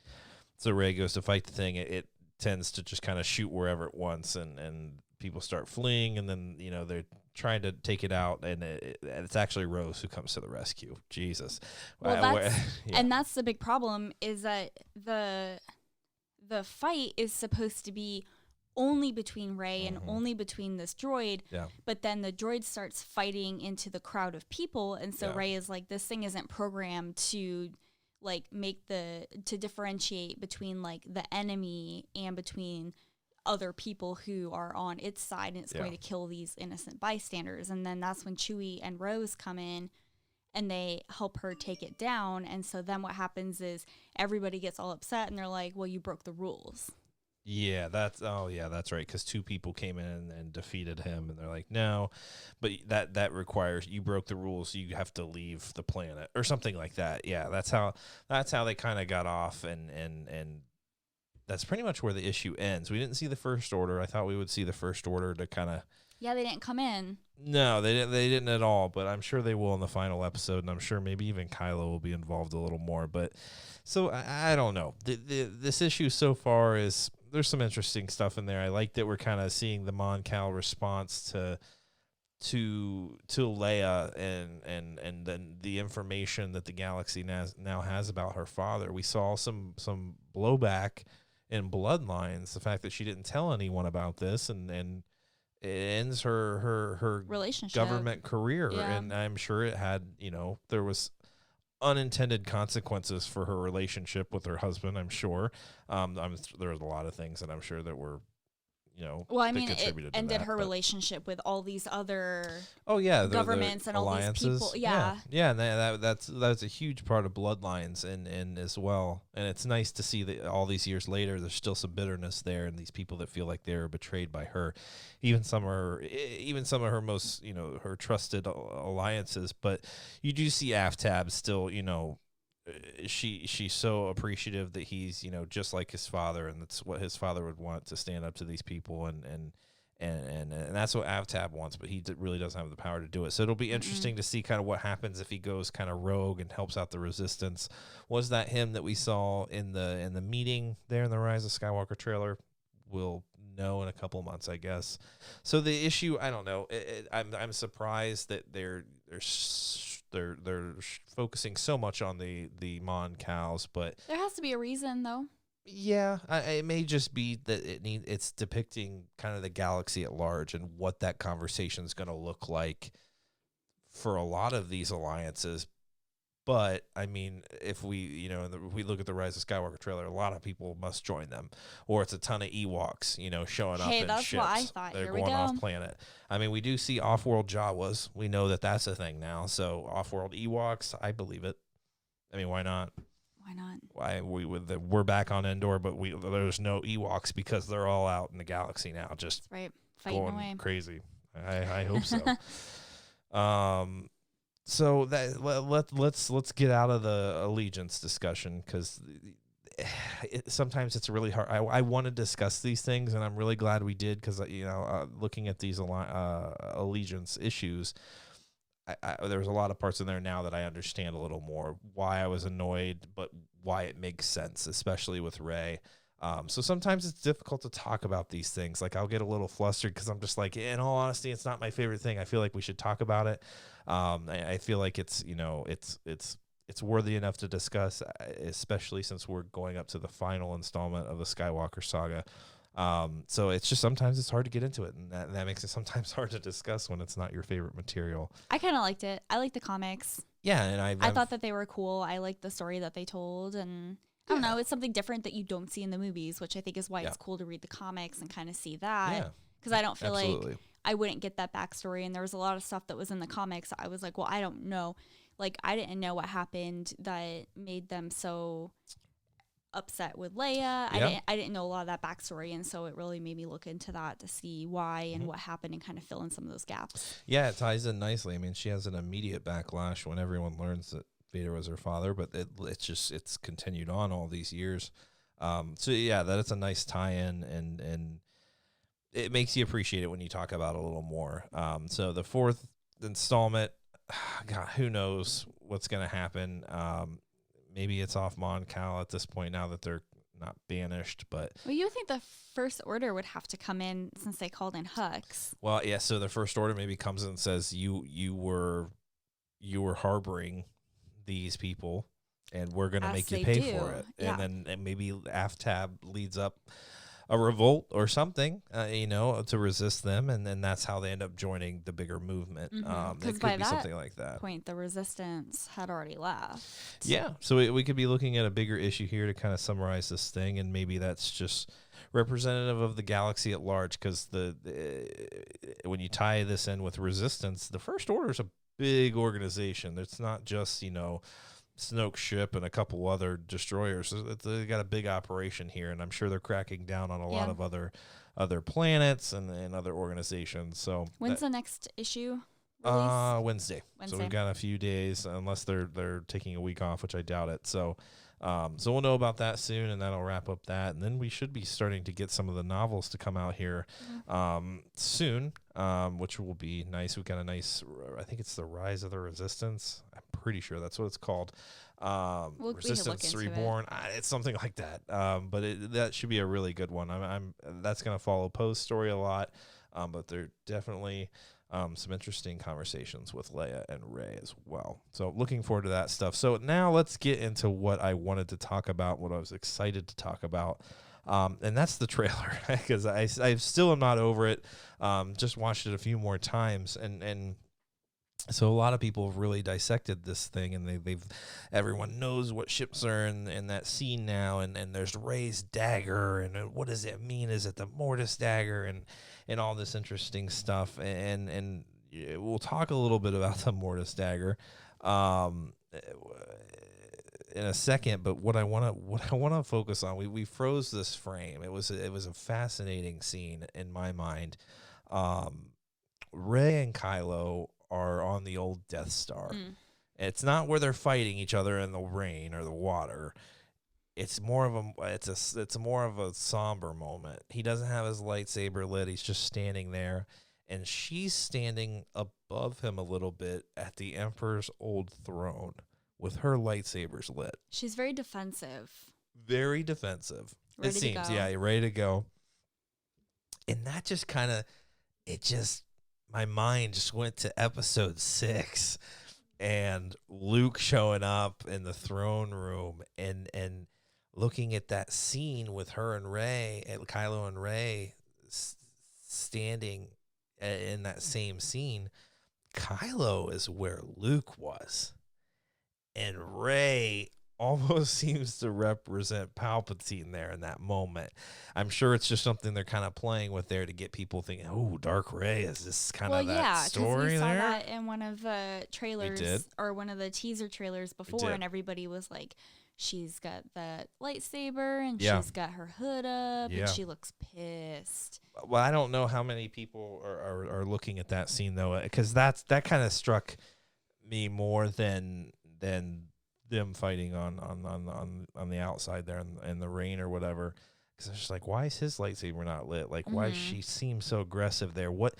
so Rey goes to fight the thing. It tends to just kind of shoot wherever it wants, and people start fleeing, and then they're trying to take it out, and it's actually Rose who comes to the rescue. Jesus, well, and that's the big problem is that the fight is supposed to be only between Rey and only between this droid, but then the droid starts fighting into the crowd of people, and so Rey is like, this thing isn't programmed to like to differentiate between like the enemy and between other people who are on its side, and it's going to kill these innocent bystanders. And then that's when Chewie and Rose come in and they help her take it down. And so then what happens is everybody gets all upset and they're like, well, you broke the rules. Yeah, that's right. Because two people came in and defeated him, and they're like, no, but that requires you broke the rules. You have to leave the planet or something like that. Yeah, that's how they kind of got off, and that's pretty much where the issue ends. We didn't see the First Order. I thought we would see the First Order to kind of. Yeah, they didn't come in. No, they didn't at all. But I'm sure they will in the final episode, and I'm sure maybe even Kylo will be involved a little more. But so I don't know. This issue so far is. There's some interesting stuff in there. I like that we're kind of seeing the Mon Cala response to Leia and then the information that the galaxy now has about her father. We saw some blowback in Bloodlines, the fact that she didn't tell anyone about this, and it ends her relationship, government career. And I'm sure it had, there was unintended consequences for her relationship with her husband. I'm sure there was a lot of things that I'm sure that were well, I mean, it ended her relationship with all these other governments and all these people. And that's a huge part of Bloodlines and as well. And it's nice to see that all these years later, there's still some bitterness there, and these people that feel like they were betrayed by her, even some of her most her trusted alliances. But you do see Aftab still, she's so appreciative that he's just like his father, and that's what his father would want, to stand up to these people, and that's what Aftab wants, but he really doesn't have the power to do it. So it'll be interesting to see kind of what happens if he goes kind of rogue and helps out the Resistance. Was that him that we saw in the meeting there in the Rise of Skywalker trailer? We'll know in a couple of months, I guess. So the issue, I don't know. I'm surprised that they're focusing so much on the Mon Cals, but there has to be a reason, though. Yeah, it may just be that it's depicting kind of the galaxy at large and what that conversation is going to look like for a lot of these alliances, But I mean, if we, we look at the Rise of Skywalker trailer, a lot of people must join them, or it's a ton of Ewoks, showing up in that's ships. what I thought. They're Here we going go. off planet. I mean, we do see off-world Jawas. We know that that's a thing now. So off-world Ewoks, I believe it. I mean, why not? Why not? We're back on Endor, but there's no Ewoks because they're all out in the galaxy now, just That's right, fighting going away. crazy. I hope so. So that let's get out of the allegiance discussion, because sometimes it's really hard. I want to discuss these things, and I'm really glad we did, because looking at these allegiance issues, there's a lot of parts in there now that I understand a little more why I was annoyed, but why it makes sense, especially with Rey. So sometimes it's difficult to talk about these things. Like, I'll get a little flustered because I'm just like, in all honesty, it's not my favorite thing. I feel like we should talk about it. I feel like it's worthy enough to discuss, especially since we're going up to the final installment of the Skywalker saga. So it's just, sometimes it's hard to get into it, and that makes it sometimes hard to discuss when it's not your favorite material. I kind of liked it. I liked the comics. Yeah, and I thought that they were cool. I liked the story that they told, and I don't know, it's something different that you don't see in the movies, which I think is why it's cool to read the comics and kind of see that. Because I don't feel like I wouldn't get that backstory, and there was a lot of stuff that was in the comics. I was like, well, I don't know. Like, I didn't know what happened that made them so upset with Leia. I didn't know a lot of that backstory, and so it really made me look into that to see why and what happened and kind of fill in some of those gaps. Yeah, it ties in nicely. I mean, she has an immediate backlash when everyone learns that Vader was her father, but it's continued on all these years. So yeah, that's a nice tie-in, and it makes you appreciate it when you talk about it a little more. So the fourth installment, God, who knows what's going to happen? Maybe it's off Mon Cala at this point now that they're not banished, but well, you would think the First Order would have to come in since they called in Hux. Well, yeah. So the First Order maybe comes in and says you were harboring these people, and we're going to make you pay for it. Yeah. And then maybe AFTAB leads up a revolt or something, to resist them, and then that's how they end up joining the bigger movement. It could be something like that. Point, the resistance had already left. Yeah, so we could be looking at a bigger issue here to kind of summarize this thing, and maybe that's just representative of the galaxy at large, because when you tie this in with resistance, the First Order is a big organization. It's not just, Snoke's ship and a couple other destroyers. They got a big operation here, and I'm sure they're cracking down on a lot of other planets and other organizations. So when's the next issue release? Wednesday. So we've got a few days, unless they're taking a week off, which I doubt it. So we'll know about that soon, and that'll wrap up that. And then we should be starting to get some of the novels to come out here soon, which will be nice. We've got a nice, I think it's the Rise of the Resistance. I'm pretty sure that's what it's called. Resistance Reborn. It's something like that. But that should be a really good one. That's going to follow Poe's story a lot, but they're definitely some interesting conversations with Leia and Rey as well. So looking forward to that stuff. So now let's get into what I wanted to talk about, what I was excited to talk about. And that's the trailer, because I still am not over it. Just watched it a few more times, and so a lot of people have really dissected this thing, and everyone knows what ships are in that scene now, and there's Rey's dagger, and what does it mean? Is it the Mortis Dagger, and all this interesting stuff, and we'll talk a little bit about the Mortis Dagger in a second. But what I want to focus on, we froze this frame. It was a fascinating scene in my mind. Rey and Kylo are on the old Death Star. It's not where they're fighting each other in the rain or the water. It's more of a somber moment. He doesn't have his lightsaber lit. He's just standing there, and she's standing above him a little bit at the Emperor's old throne with her lightsabers lit. She's very defensive. Very defensive. Ready it seems, to go. Yeah, ready to go. And that just my mind just went to episode 6 and Luke showing up in the throne room and looking at that scene with her and Rey, Kylo and Rey standing in that same scene. Kylo is where Luke was. and Rey almost seems to represent Palpatine there in that moment. I'm sure it's just something they're kind of playing with there to get people thinking, "Oh, Dark Rey, is this kind of that story we saw there?" that in one of the trailers or one of the teaser trailers before, and everybody was like, she's got that lightsaber and she's got her hood up and she looks pissed. Well, I don't know how many people are looking at that scene though, because that kind of struck me more than them fighting on the outside there in the rain or whatever. Because it's just like, why is his lightsaber not lit? Like, why does she seem so aggressive there? What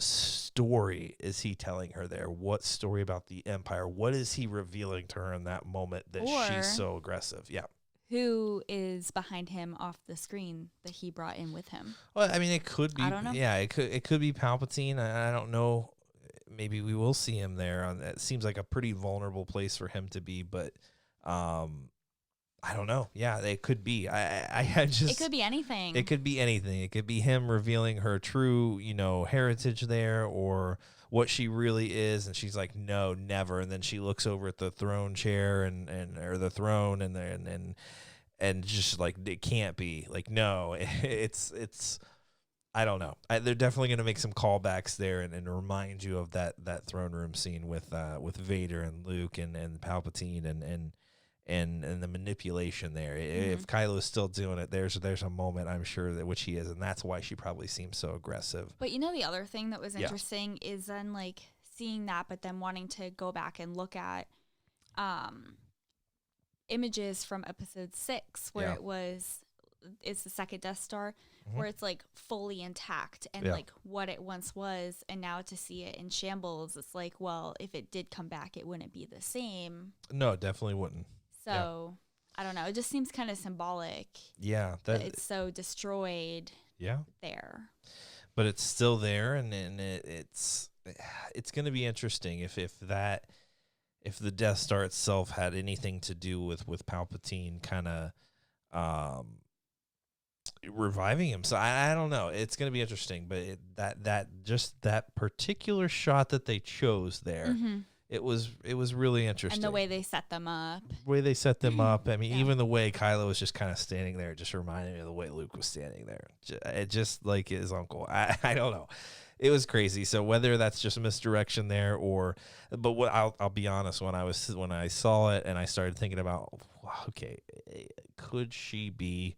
story is he telling her there? What story about the Empire? What is he revealing to her in that moment that she's so aggressive? Yeah. Who is behind him off the screen that he brought in with him? Well, I mean, it could be. I don't know. Yeah, it could be Palpatine. I don't know. Maybe we will see him there. It seems like a pretty vulnerable place for him to be, but I don't know. Yeah, it could be. It could be anything. It could be anything. It could be him revealing her true, heritage there, or what she really is, and she's like, no, never. And then she looks over at the throne chair or the throne, and just like, it can't be. Like, no, it's. I don't know. They're definitely going to make some callbacks there and remind you of that throne room scene with Vader and Luke and Palpatine and the manipulation there. If Kylo's still doing it, there's a moment, I'm sure, that which he is, and that's why she probably seems so aggressive. But the other thing that was interesting is then like seeing that, but then wanting to go back and look at images from episode 6 where it's the second Death Star, where it's like fully intact and like what it once was, and now to see it in shambles, it's like, well, if it did come back, it wouldn't be the same. No, it definitely wouldn't. So I don't know. It just seems kind of symbolic. Yeah, that it's so destroyed. Yeah, there, but it's still there, and it's going to be interesting if the Death Star itself had anything to do with Palpatine kind of reviving him. So I don't know. It's going to be interesting, but that particular shot that they chose there, it was really interesting. And the way they set them up. I mean, even the way Kylo was just kind of standing there just reminded me of the way Luke was standing there. It just like his uncle. I don't know. It was crazy. So whether that's just a misdirection there but what I'll be honest, when I saw it and I started thinking about, wow, okay, could she be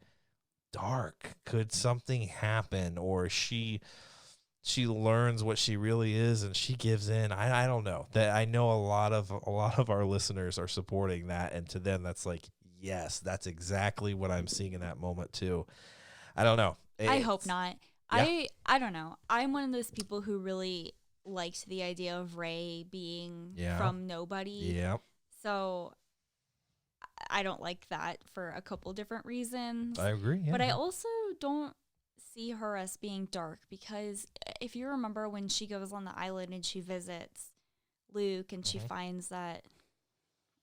dark? Could something happen, or she learns what she really is and she gives in? I don't know. That I know a lot of our listeners are supporting that, and to them that's like, yes, that's exactly what I'm seeing in that moment too. I don't know. I hope not. Yeah. I don't know. I'm one of those people who really liked the idea of Rey being from nobody. Yeah. So I don't like that for a couple different reasons. I agree. Yeah. But I also don't see her as being dark, because if you remember when she goes on the island and she visits Luke and she finds that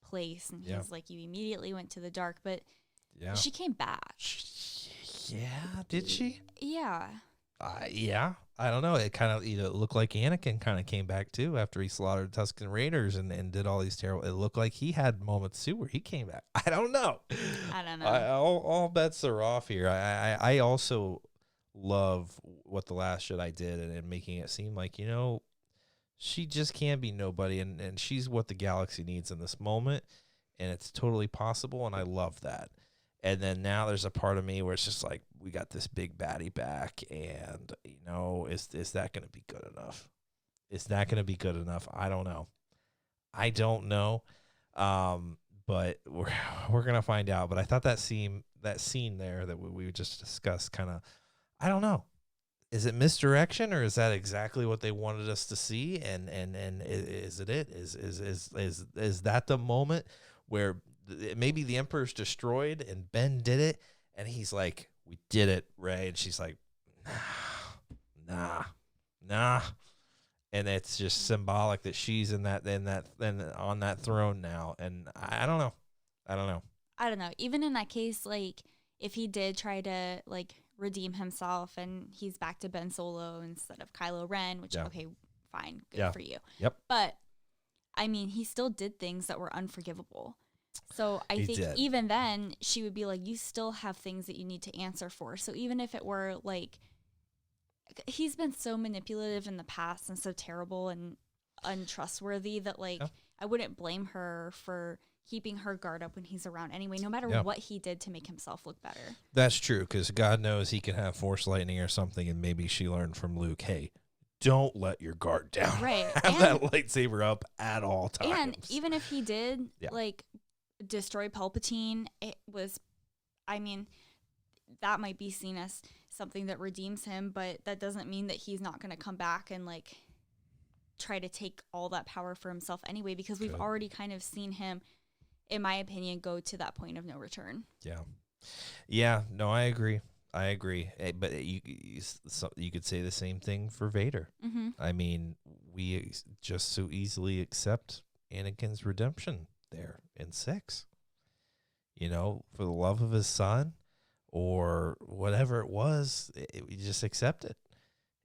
place and he's like, you immediately went to the dark, but she came back. Yeah, did she? Yeah. Yeah. I don't know. It kind of looked like Anakin kind of came back too after he slaughtered Tusken Raiders and did all these terrible. It looked like he had moments too where he came back. I don't know. All bets are off here. I also love what The Last Jedi did and making it seem like, she just can't be nobody, and she's what the galaxy needs in this moment, and it's totally possible, and I love that. And then now there's a part of me where it's just like, we got this big baddie back, and is that going to be good enough? Is that going to be good enough? I don't know. But we're gonna find out. But I thought that scene there that we just discussed, kind of, I don't know. Is it misdirection, or is that exactly what they wanted us to see? And is it? Is that the moment where maybe the Emperor's destroyed and Ben did it, and he's like, "We did it, Rey," and she's like, "Nah," and it's just symbolic that she's on that throne now. And I don't know. I don't know. Even in that case, like, if he did try to like redeem himself and he's back to Ben Solo instead of Kylo Ren, which okay, fine, good for you. Yep. But I mean, he still did things that were unforgivable. So I think did. even then she would be like, you still have things that you need to answer for. So even if it were like, he's been so manipulative in the past and so terrible and untrustworthy that like, I wouldn't blame her for keeping her guard up when he's around anyway, no matter what he did to make himself look better. That's true, because God knows he can have Force lightning or something, and maybe she learned from Luke, hey, don't let your guard down. Right. Have that lightsaber up at all times. And even if he did, like, destroy Palpatine, it was, I mean, that might be seen as something that redeems him, but that doesn't mean that he's not going to come back and, like, try to take all that power for himself anyway, because we've already kind of seen him, in my opinion, go to that point of no return. Yeah, no, I agree. But you could say the same thing for Vader. Mm-hmm. I mean, we just so easily accept Anakin's redemption there in 6. You know, for the love of his son or whatever it was, we just accept it.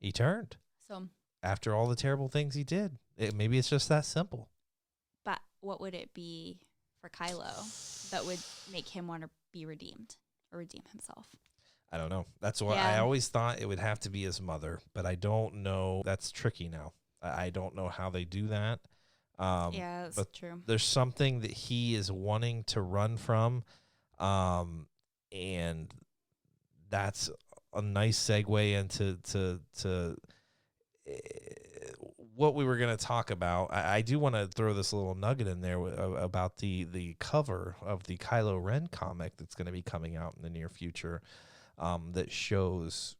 He turned. So after all the terrible things he did, maybe it's just that simple. But what would it be for Kylo that would make him want to be redeemed or redeem himself? I don't know. That's why I always thought it would have to be his mother, but I don't know. That's tricky now. I don't know how they do that. That's true. There's something that he is wanting to run from, and that's a nice segue into what we were going to talk about. I do want to throw this little nugget in there about the cover of the Kylo Ren comic that's going to be coming out in the near future, that shows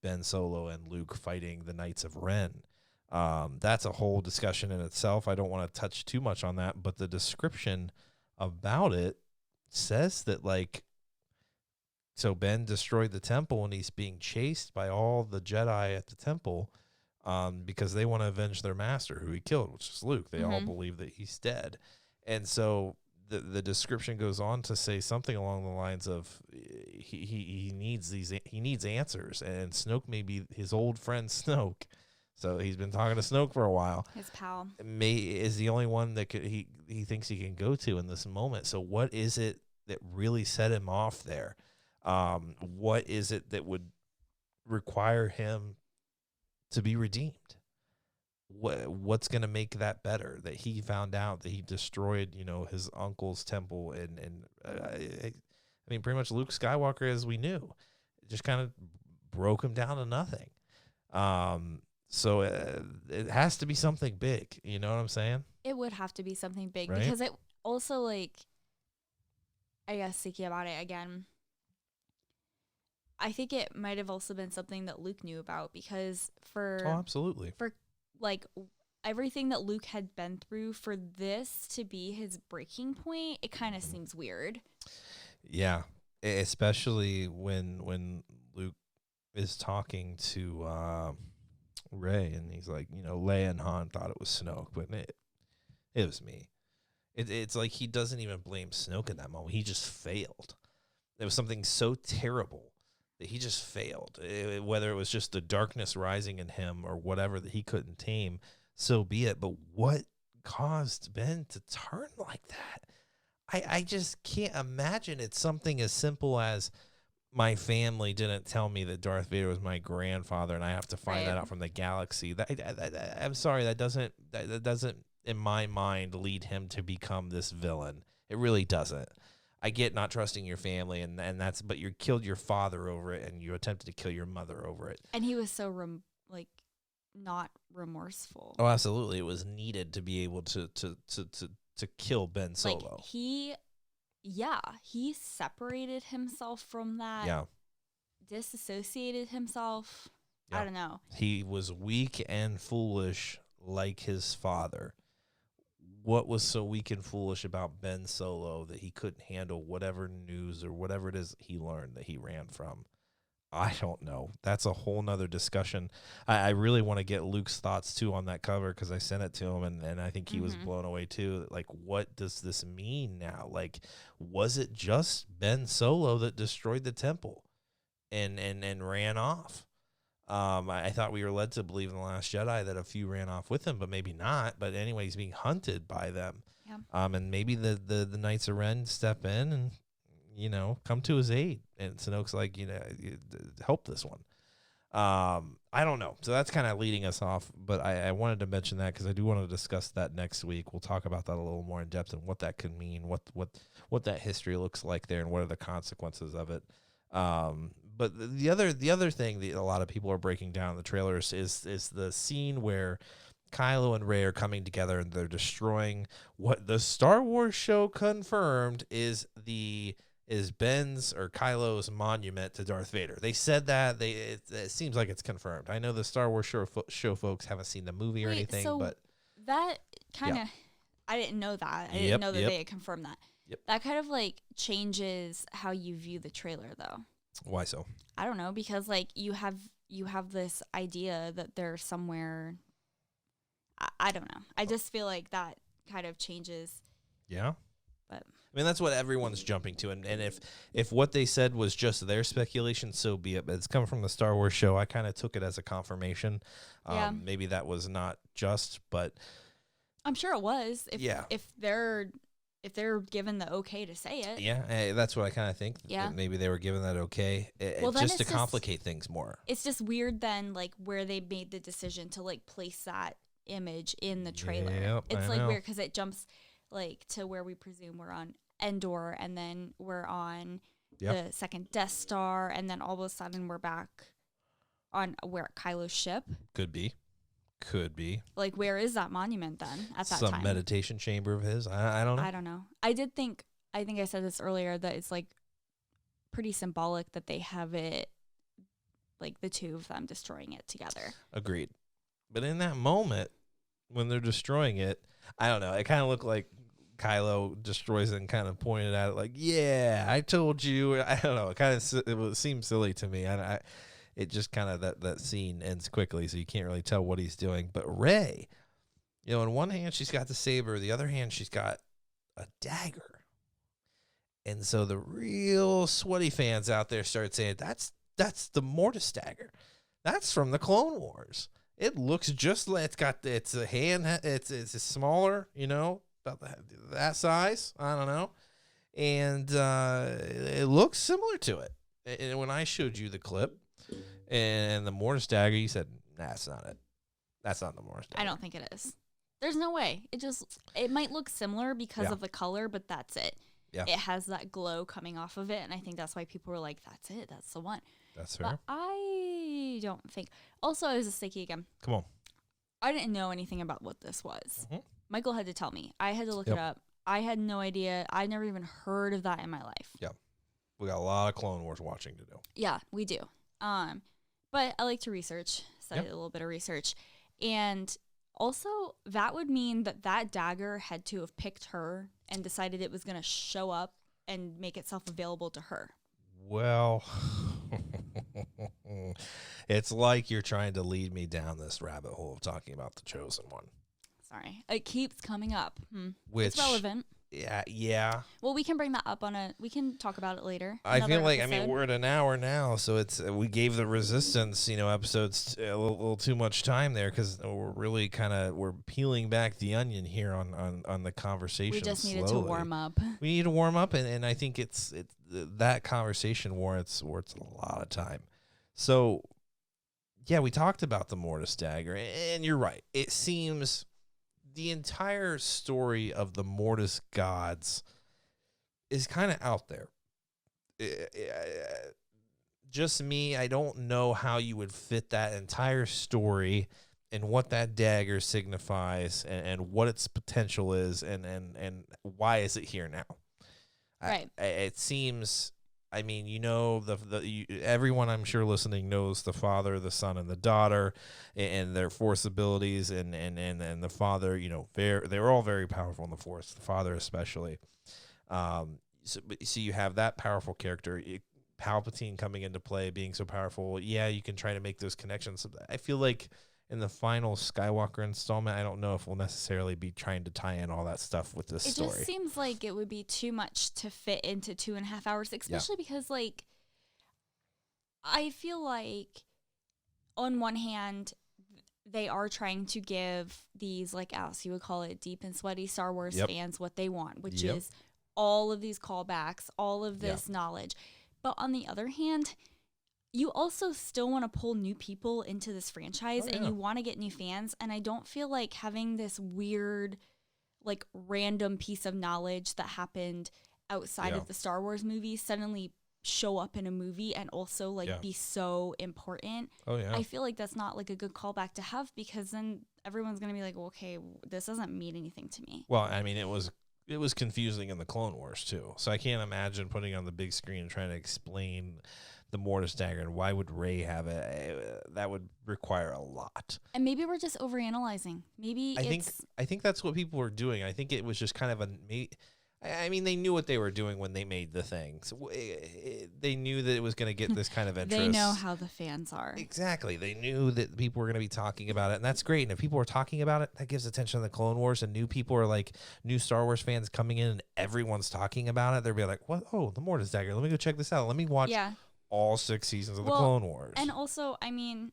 Ben Solo and Luke fighting the Knights of Ren. That's a whole discussion in itself. I don't want to touch too much on that, but the description about it says that, like, so Ben destroyed the temple and he's being chased by all the Jedi at the temple, because they want to avenge their master who he killed, which is Luke. They all believe that he's dead. And so the description goes on to say something along the lines of he needs answers, and Snoke may be his old friend Snoke. So he's been talking to Snoke for a while. His pal is the only one that he thinks he can go to in this moment. So what is it that really set him off there? What is it that would require him to be redeemed? What's going to make that better? That he found out that he destroyed, his uncle's temple, and I mean, pretty much Luke Skywalker as we knew, just kind of broke him down to nothing. So it has to be something big. You know what I'm saying? It would have to be something big, right? Because it also, like, I guess thinking about it again, I think it might have also been something that Luke knew about, because absolutely. For like everything that Luke had been through, for this to be his breaking point, it kind of seems weird. Yeah, especially when Luke is talking to Rey, and he's like, Leia and Han thought it was Snoke, but it was me. It's like he doesn't even blame Snoke in that moment. He just failed. There was something so terrible that he just failed. Whether it was just the darkness rising in him or whatever that he couldn't tame, so be it. But what caused Ben to turn like that? I just can't imagine it's something as simple as, my family didn't tell me that Darth Vader was my grandfather, and I have to find that out from the galaxy. I'm sorry, that doesn't, in my mind, lead him to become this villain. It really doesn't. I get not trusting your family, and that's, but you killed your father over it, and you attempted to kill your mother over it. And he was so not remorseful. Oh, absolutely, it was needed to be able to kill Ben Solo. Like he separated himself from that. Yeah. Disassociated himself. Yeah. I don't know. He was weak and foolish like his father. What was so weak and foolish about Ben Solo that he couldn't handle whatever news or whatever it is he learned that he ran from? I don't know. That's a whole nother discussion. I really want to get Luke's thoughts, too, on that cover, because I sent it to him, and I think he was blown away, too. Like, what does this mean now? Like, was it just Ben Solo that destroyed the temple and ran off? I thought we were led to believe in The Last Jedi that a few ran off with him, but maybe not. But anyway, he's being hunted by them. Yeah. And maybe the Knights of Ren step in and, come to his aid. And Snoke's like, help this one. I don't know. So that's kind of leading us off. But I wanted to mention that because I do want to discuss that next week. We'll talk about that a little more in depth and what that could mean, what that history looks like there, and what are the consequences of it. But the other thing that a lot of people are breaking down in the trailers is the scene where Kylo and Rey are coming together and they're destroying what the Star Wars show confirmed is Ben's or Kylo's monument to Darth Vader. They said that it seems like it's confirmed. I know the Star Wars show folks haven't seen the movie or anything, but that kind of I didn't know that. I didn't know that they had confirmed that. Yep. That kind of like changes how you view the trailer, though. Why so? I don't know, because like you have this idea that they're somewhere. I don't know. I just feel like that kind of changes. Yeah. But I mean, that's what everyone's jumping to, and if what they said was just their speculation, so be it. But it's coming from the Star Wars show. I kind of took it as a confirmation. Maybe that was not just, but I'm sure it was. If they're given the okay to say it. Yeah, that's what I kind of think. Yeah. Maybe they were given that okay, just to complicate things more. It's just weird then, like, where they made the decision to, like, place that image in the trailer. Yep, it's, like, weird because it jumps, like, to where we presume we're on Endor, and then we're on the second Death Star, and then all of a sudden we're back on Kylo's ship. Could be. Like, where is that monument then at that time? Some meditation chamber of his? I don't know. I don't know. I think I said this earlier, that it's, like, pretty symbolic that they have it, like, the two of them destroying it together. Agreed. But in that moment, when they're destroying it, I don't know. It kind of looked like Kylo destroys it and kind of pointed at it like, yeah, I told you. I don't know. It seemed silly to me. It just kind of, that scene ends quickly, so you can't really tell what he's doing. But Rey, in one hand, she's got the saber. The other hand, she's got a dagger. And so the real sweaty fans out there start saying, that's the Mortis Dagger. That's from the Clone Wars. It looks just like it's a hand. It's smaller, about that size. I don't know. And it looks similar to it. And when I showed you the clip and the Mortis Dagger, you said, nah, that's not it. That's not the Mortis Dagger. I don't think it is. There's no way. It might look similar because of the color, but that's it. Yeah. It has that glow coming off of it, and I think that's why people were like, that's it. That's the one. That's fair. But I don't think. Also, I was just thinking again. Come on. I didn't know anything about what this was. Mm-hmm. Michael had to tell me. I had to look it up. I had no idea. I never even heard of that in my life. Yeah. We got a lot of Clone Wars watching to do. Yeah, we do. But I like to research, study a little bit of research. And also, that would mean that dagger had to have picked her and decided it was going to show up and make itself available to her. Well, it's like you're trying to lead me down this rabbit hole of talking about the Chosen One. Sorry. It keeps coming up. Which, it's relevant. Yeah. Well, we can bring that up we can talk about it later. I feel like, we're at an hour now, so we gave the Resistance, episodes a little too much time there because we're really we're peeling back the onion here on the conversation. We just needed slowly. to warm up. We need to warm up, and I think it's that conversation warrants a lot of time. So, yeah, we talked about the Mortis Dagger, and you're right. It seems the entire story of the Mortis gods is kind of out there. Just me, I don't know how you would fit that entire story and what that dagger signifies and what its potential is and why is it here now. Right. It seems, everyone I'm sure listening knows the Father, the Son, and the Daughter, and their Force abilities, and the Father. They're all very powerful in the Force. The Father especially. So you have that powerful character, Palpatine coming into play, being so powerful. Yeah, you can try to make those connections. I feel like in the final Skywalker installment, I don't know if we'll necessarily be trying to tie in all that stuff with this story. It just seems like it would be too much to fit into 2.5 hours, especially because, I feel like on one hand, they are trying to give these, like, as you would call it, deep and sweaty Star Wars fans what they want, which is all of these callbacks, all of this knowledge. But on the other hand, you also still want to pull new people into this franchise and you want to get new fans. And I don't feel like having this weird, like, random piece of knowledge that happened outside of the Star Wars movies suddenly show up in a movie and also, like, be so important. I feel like that's not, like, a good callback to have, because then everyone's going to be like, well, okay, this doesn't mean anything to me. Well, I mean, it was confusing in the Clone Wars, too. So I can't imagine putting on the big screen and trying to explain the Mortis Dagger and why would Rey have it. That would require a lot. And maybe we're just overanalyzing. Maybe I think that's what people were doing. I think it was just kind of I mean, they knew what they were doing when they made the thing. So they knew that it was going to get this kind of interest. They know how the fans are. Exactly. They knew that people were going to be talking about it, and that's great. And if people are talking about it, that gives attention to the Clone Wars, and new people are like new Star Wars fans coming in, and everyone's talking about it. They'll be like, "What? Oh, the Mortis Dagger. Let me go check this out. Let me watch all 6 seasons of the Clone Wars." And also, I mean,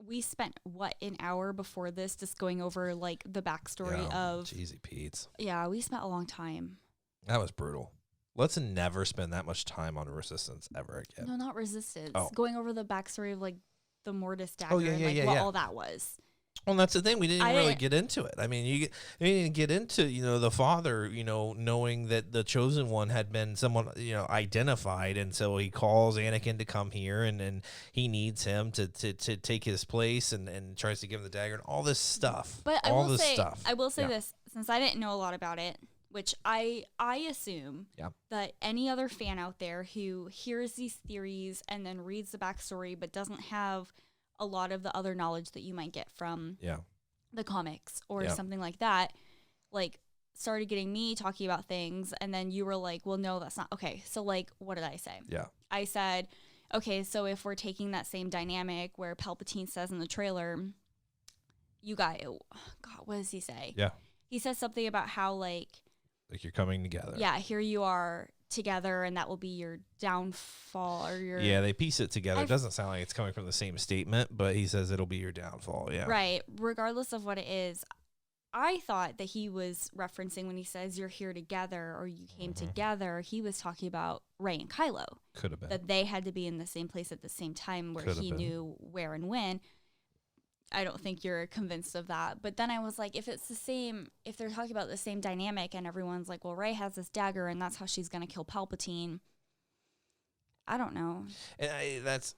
we spent an hour before this just going over, like, the backstory of Cheesy Pete's. Yeah, we spent a long time. That was brutal. Let's never spend that much time on Resistance ever again. No, not Resistance. Oh. Going over the backstory of, like, the Mortis Dagger and what all that was. Well, that's the thing. We didn't even really get into it. I mean, you didn't get into, the father, knowing that the Chosen One had been someone, identified. And so he calls Anakin to come here and he needs him to take his place and tries to give him the dagger and all this stuff. But I will say this, since I didn't know a lot about it, which I assume that any other fan out there who hears these theories and then reads the backstory but doesn't have a lot of the other knowledge that you might get from the comics or something like that, like, started getting me talking about things, and then you were like, well, no, that's not okay. So, like, what did I say? I said, okay, so if we're taking that same dynamic where Palpatine says in the trailer, God, what does he say? He says something about how, like you're coming together. Yeah, here you are together, and that will be your downfall or your... Yeah, they piece it together. It doesn't sound like it's coming from the same statement, but he says it'll be your downfall, Right. Regardless of what it is, I thought that he was referencing when he says you're here together or you came together, he was talking about Rey and Kylo. Could have been. That they had to be in the same place at the same time where he knew where and when. I don't think you're convinced of that. But then I was like, if it's the same, if they're talking about the same dynamic and everyone's like, well, Rey has this dagger and that's how she's going to kill Palpatine. I don't know. And it's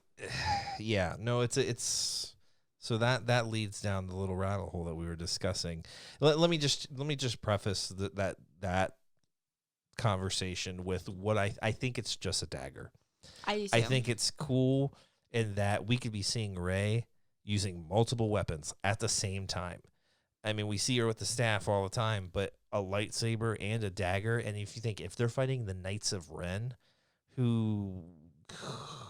so that leads down the little rabbit hole that we were discussing. Let me just preface that conversation with what I think it's just a dagger. I think it's cool in that we could be seeing Rey using multiple weapons at the same time. I mean, we see her with the staff all the time, but a lightsaber and a dagger. And if they're fighting the Knights of Ren, who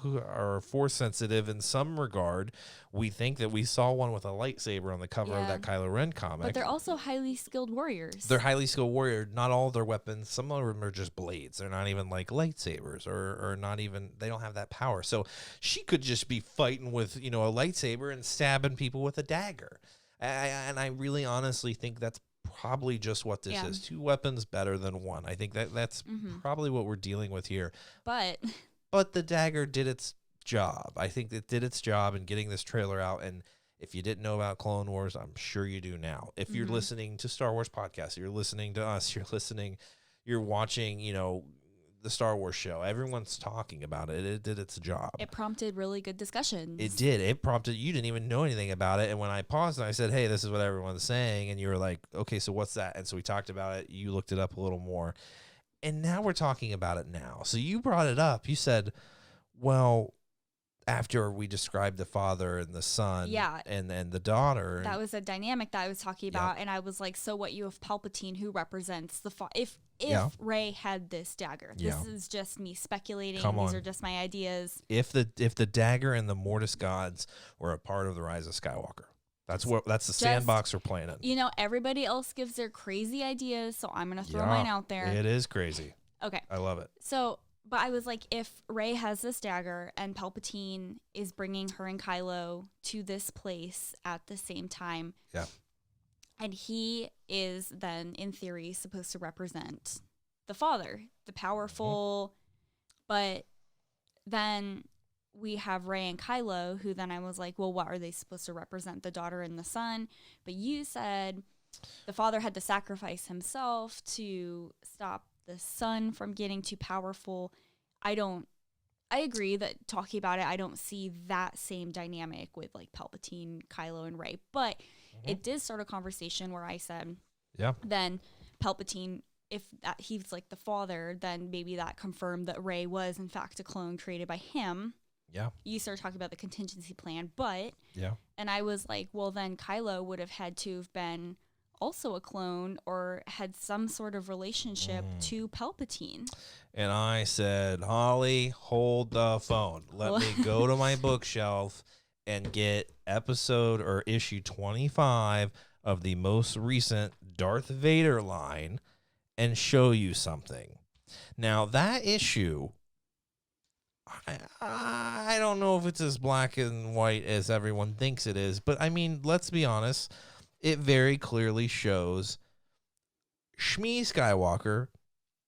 are force sensitive in some regard, we think that we saw one with a lightsaber on the cover of that Kylo Ren comic. But they're also highly skilled warriors. They're highly skilled warriors. Not all of their weapons. Some of them are just blades. They're not even like lightsabers or not even, they don't have that power. So she could just be fighting with, a lightsaber and stabbing people with a dagger. And I really honestly think that's probably just what this is. 2 weapons better than 1. I think that's probably what we're dealing with here. But the dagger did its job. I think it did its job in getting this trailer out. And if you didn't know about Clone Wars, I'm sure you do now. If you're listening to Star Wars podcasts, you're listening to us, you're watching, the Star Wars show. Everyone's talking about it. It did its job. It prompted really good discussions. It did. It prompted, you didn't even know anything about it. And when I paused and I said, hey, this is what everyone's saying. And you were like, okay, so what's that? And so we talked about it. You looked it up a little more. And now we're talking about it now. So you brought it up. You said, well, after we described the father and the son and the daughter. That was a dynamic that I was talking about. And I was like, so what, you have Palpatine who represents the if Rey had this dagger. This is just me speculating. These are just my ideas. If the dagger and the Mortis gods were a part of the Rise of Skywalker. That's the sandbox we're playing in. Everybody else gives their crazy ideas, so I'm going to throw mine out there. It is crazy. Okay. I love it. So But I was like, if Rey has this dagger and Palpatine is bringing her and Kylo to this place at the same time, Yeah. and he is then, in theory, supposed to represent the father, the powerful, but then we have Rey and Kylo, who then I was like, well, what are they supposed to represent, the daughter and the son? But you said the father had to sacrifice himself to stop the son from getting too powerful. I agree that talking about it, I don't see that same dynamic with like Palpatine, Kylo, and Rey. But it did start a conversation where I said, Yeah. then Palpatine, if that he's like the father, then maybe that confirmed that Rey was in fact a clone created by him. Yeah. You started talking about the contingency plan, but Yeah. and I was like, well, then Kylo would have had to have been also a clone or had some sort of relationship to Palpatine. And I said, Holly, hold the phone. Let me go to my bookshelf and get episode or issue 25 of the most recent Darth Vader line and show you something. Now, that issue, I don't know if it's as black and white as everyone thinks it is, but I mean, let's be honest. It very clearly shows Shmi Skywalker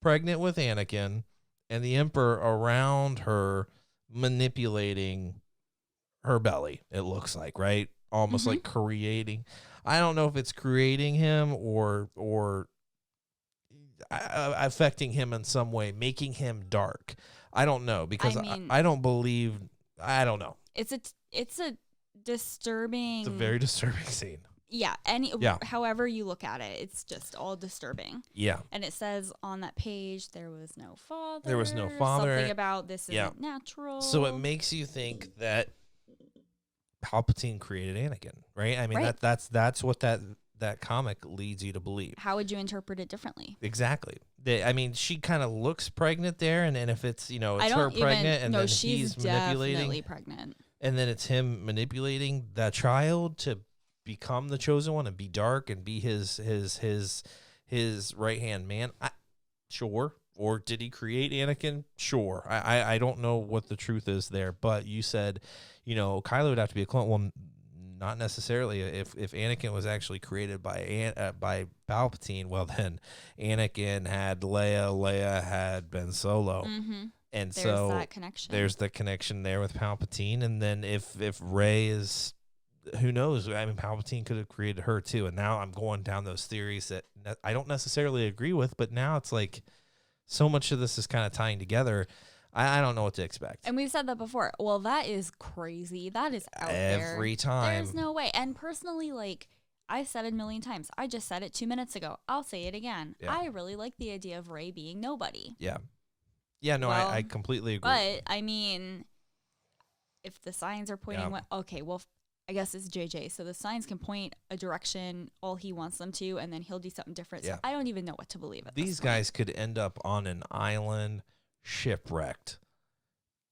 pregnant with Anakin and the Emperor around her manipulating her belly, it looks like, right? Almost like creating. I don't know if it's creating him or affecting him in some way, making him dark. I don't know, because I mean, I don't believe, I don't know. It's a disturbing. It's a very disturbing scene. Yeah, however you look at it, it's just all disturbing. Yeah. And it says on that page, there was no father. There was no father. Something about this isn't natural. So it makes you think that Palpatine created Anakin, right? I mean, Right. that's what that comic leads you to believe. How would you interpret it differently? Exactly. I mean, she kind of looks pregnant there, and if it's, it's her I don't pregnant, and no, then she's he's manipulating, definitely pregnant. and then it's him manipulating the child to become the chosen one and be dark and be his right hand man. Sure. Or did he create Anakin? Sure. I don't know what the truth is there, but you said, Kylo would have to be a clone. Well, not necessarily. If Anakin was actually created by Palpatine, well then Anakin had Leia had Ben Solo. Mm-hmm. And there's so that connection. There's the connection there with Palpatine. And then if Rey is, who knows? I mean, Palpatine could have created her too. And now I'm going down those theories that I don't necessarily agree with, but now it's like so much of this is kind of tying together. I don't know what to expect. And we've said that before. Well, that is crazy. That is out Every there. time. There's no way. And personally, like, I've said it a million times. I just said it 2 minutes ago. I'll say it again. Yeah. I really like the idea of Rey being nobody. Yeah. Yeah, no, Well, I completely agree. But, I mean, if the signs are pointing okay, well, I guess it's JJ. So the signs can point a direction all he wants them to, and then he'll do something different. Yeah. So I don't even know what to believe at These this point. guys could end up on an island shipwrecked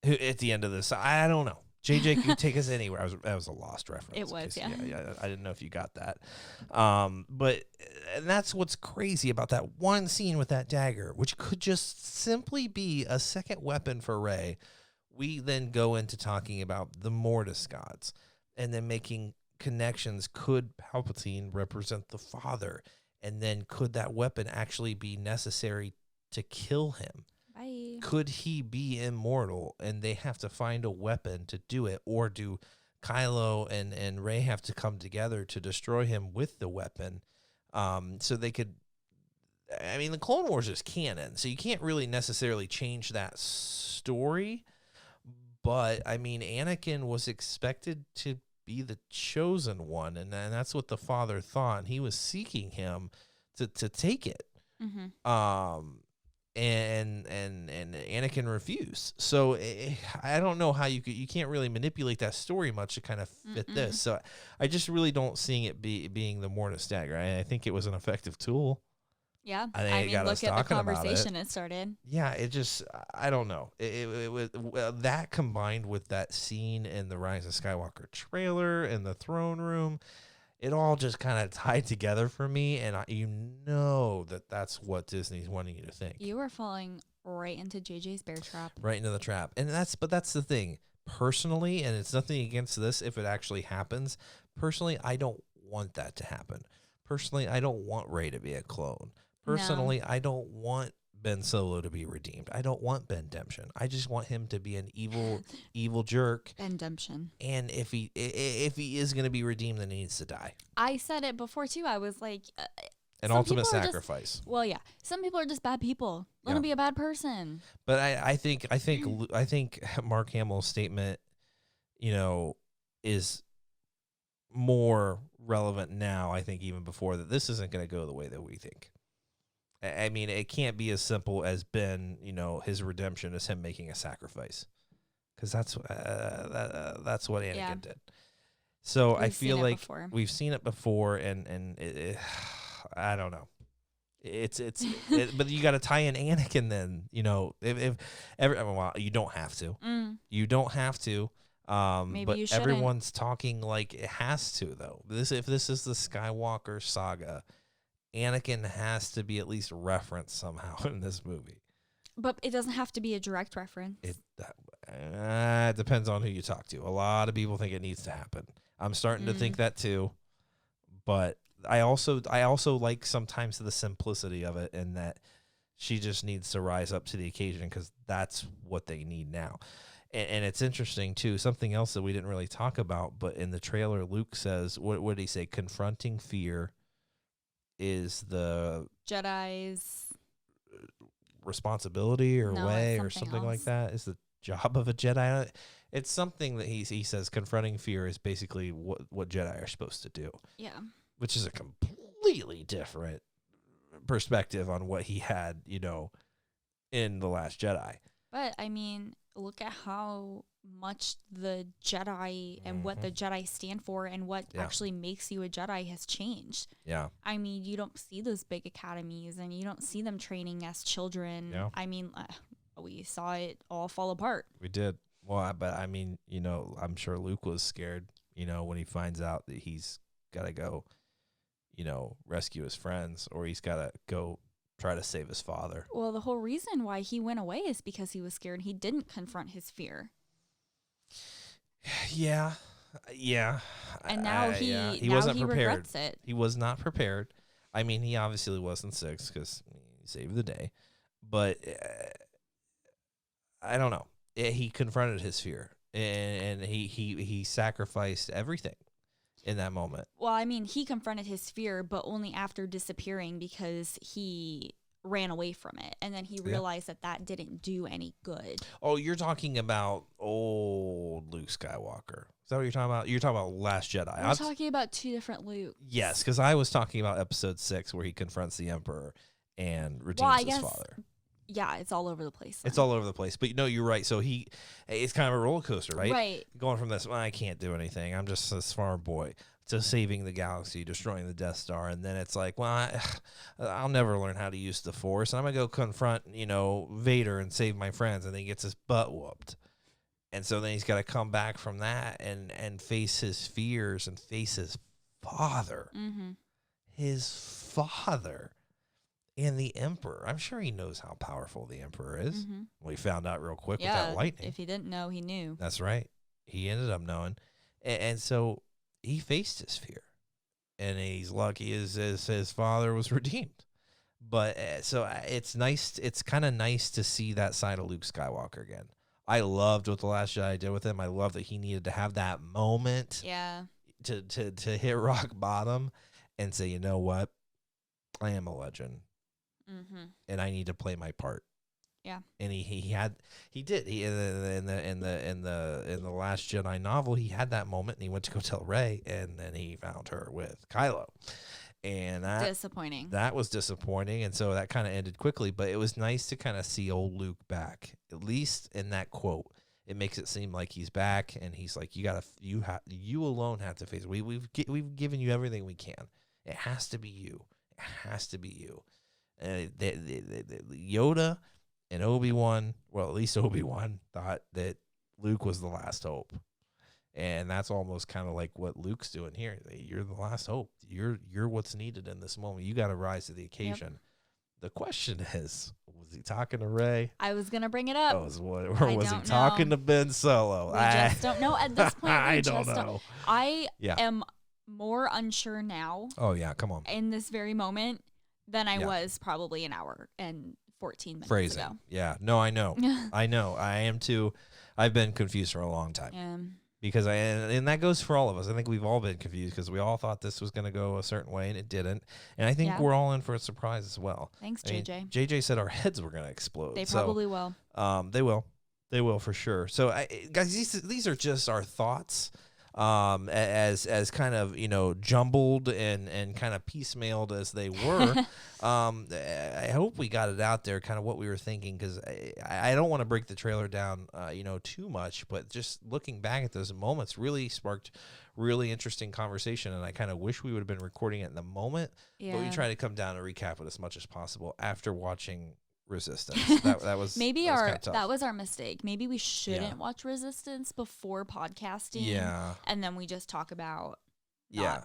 at the end of this. I don't know. JJ could take us anywhere. That was a lost reference. It was, yeah. Yeah. I didn't know if you got that. But and that's what's crazy about that one scene with that dagger, which could just simply be a second weapon for Rey. We then go into talking about the Mortis gods and then making connections. Could Palpatine represent the father? And then could that weapon actually be necessary to kill him? Bye. Could he be immortal and they have to find a weapon to do it? Or do Kylo and Rey have to come together to destroy him with the weapon? So they could... I mean, the Clone Wars is canon, so you can't really necessarily change that story. But, I mean, Anakin was expected to be the chosen one, and that's what the father thought. And he was seeking him to take it. Mm-hmm. And Anakin refused. So I don't know how you can't really manipulate that story much to kind of fit this. So I just really don't seeing it being the Mortis Dagger. I think it was an effective tool. Yeah, I think it got us look at the talking about conversation it started. Yeah, it just, I don't know. It was that combined with that scene in the Rise of Skywalker trailer in the throne room. it all just kind of tied together for me, and you know that's what Disney's wanting you to think. You were falling right into JJ's bear trap. Right into the trap. And that's the thing. Personally, and it's nothing against this if it actually happens, personally, I don't want that to happen. Personally, I don't want Rey to be a clone. Personally, I don't want Ben Solo to be redeemed. I don't want Ben-demption. I just want him to be an evil jerk. Ben-demption. And if he is going to be redeemed, then he needs to die. I said it before too. I was like, an ultimate sacrifice. Well, yeah. Some people are just bad people. Let him be a bad person. But I think Mark Hamill's statement, is more relevant now. I think even before that, this isn't going to go the way that we think. I mean, it can't be as simple as Ben, his redemption is him making a sacrifice, because that's what Anakin did. So I feel like we've seen it before, and I don't know. But you got to tie in Anakin then, you don't have to. You don't have to. Maybe but you shouldn't. Everyone's talking like it has to, though. If this is the Skywalker saga, Anakin has to be at least referenced somehow in this movie. But it doesn't have to be a direct reference. It depends on who you talk to. A lot of people think it needs to happen. I'm starting to think that too. But I also like sometimes the simplicity of it, and that she just needs to rise up to the occasion, because that's what they need now. And it's interesting too. Something else that we didn't really talk about, but in the trailer, Luke says, "What did he say? Confronting fear is the Jedi's responsibility or way or something like else. that. Is the job of a Jedi." It's something that he says confronting fear is basically what Jedi are supposed to do. Yeah. Which is a completely different perspective on what he had, in The Last Jedi. But, I mean, look at how much the Jedi and what the Jedi stand for and what actually makes you a Jedi has changed. Yeah. I mean, you don't see those big academies, and you don't see them training as children. Yeah. I mean, we saw it all fall apart. We did. Well, but I mean, I'm sure Luke was scared, when he finds out that he's got to go, rescue his friends, or he's got to go try to save his father. Well, the whole reason why he went away is because he was scared. He didn't confront his fear. Yeah. And now he wasn't prepared. Regrets it. He was not prepared. I mean, he obviously wasn't 6 because he saved the day. But I don't know. He confronted his fear, and he sacrificed everything in that moment. Well, I mean, he confronted his fear, but only after disappearing, because he ran away from it, and then he realized that didn't do any good. Oh, you're talking about old Luke Skywalker. Is that what you're talking about? You're talking about Last Jedi. We're talking about two different Luke. Yes, because I was talking about Episode 6, where he confronts the Emperor and redeems his father. Yeah, it's all over the place. It's all over the place. But you're right. So it's kind of a roller coaster, right? Right. Going from this, I can't do anything, I'm just this farm boy, to saving the galaxy, destroying the Death Star. And then it's like, I'll never learn how to use the Force. I'm going to go confront, Vader and save my friends. And then he gets his butt whooped. And so then he's got to come back from that and face his fears and face his father. Mm-hmm. His father. And the Emperor. I'm sure he knows how powerful the Emperor is. Mm-hmm. We found out real quick with that lightning. If he didn't know, he knew. That's right. He ended up knowing. And so he faced his fear. And he's lucky as his father was redeemed. But so it's nice. It's kind of nice to see that side of Luke Skywalker again. I loved what The Last Jedi did with him. I love that he needed to have that moment to hit rock bottom and say, you know what? I am a legend. Mm-hmm. And I need to play my part. Yeah. And he did. In the Last Jedi novel, he had that moment, and he went to go tell Rey, and then he found her with Kylo. And disappointing. That was disappointing, and so that kind of ended quickly, but it was nice to kind of see old Luke back. At least in that quote, it makes it seem like he's back, and he's like, you alone have to face it. We've given you everything we can. It has to be you. It has to be you. Yoda and Obi-Wan, well, at least Obi-Wan thought that Luke was the last hope. And that's almost kind of like what Luke's doing here. You're the last hope. You're what's needed in this moment. You got to rise to the occasion. Yep. The question is, was he talking to Rey? I was going to bring it up. Or was he talking to Ben Solo? We just don't know at this point. I don't know. I am more unsure now. Oh, yeah. Come on. In this very moment than I was probably an hour and 14 minutes ago. Yeah. No, I know. I know. I am too. I've been confused for a long time. Yeah. Because and that goes for all of us. I think we've all been confused because we all thought this was going to go a certain way and it didn't. And I think we're all in for a surprise as well. Thanks, JJ. I mean, JJ said our heads were going to explode. They probably will. They will. They will for sure. So, guys, these are just our thoughts. As kind of, jumbled and kind of piecemealed as they were. I hope we got it out there, kind of what we were thinking, because I don't want to break the trailer down, too much, but just looking back at those moments really sparked really interesting conversation, and I kind of wish we would have been recording it in the moment, but we try to come down and recap it as much as possible after watching Resistance. That was maybe that was our mistake. Maybe we shouldn't watch Resistance before podcasting. Yeah, and then we just talk about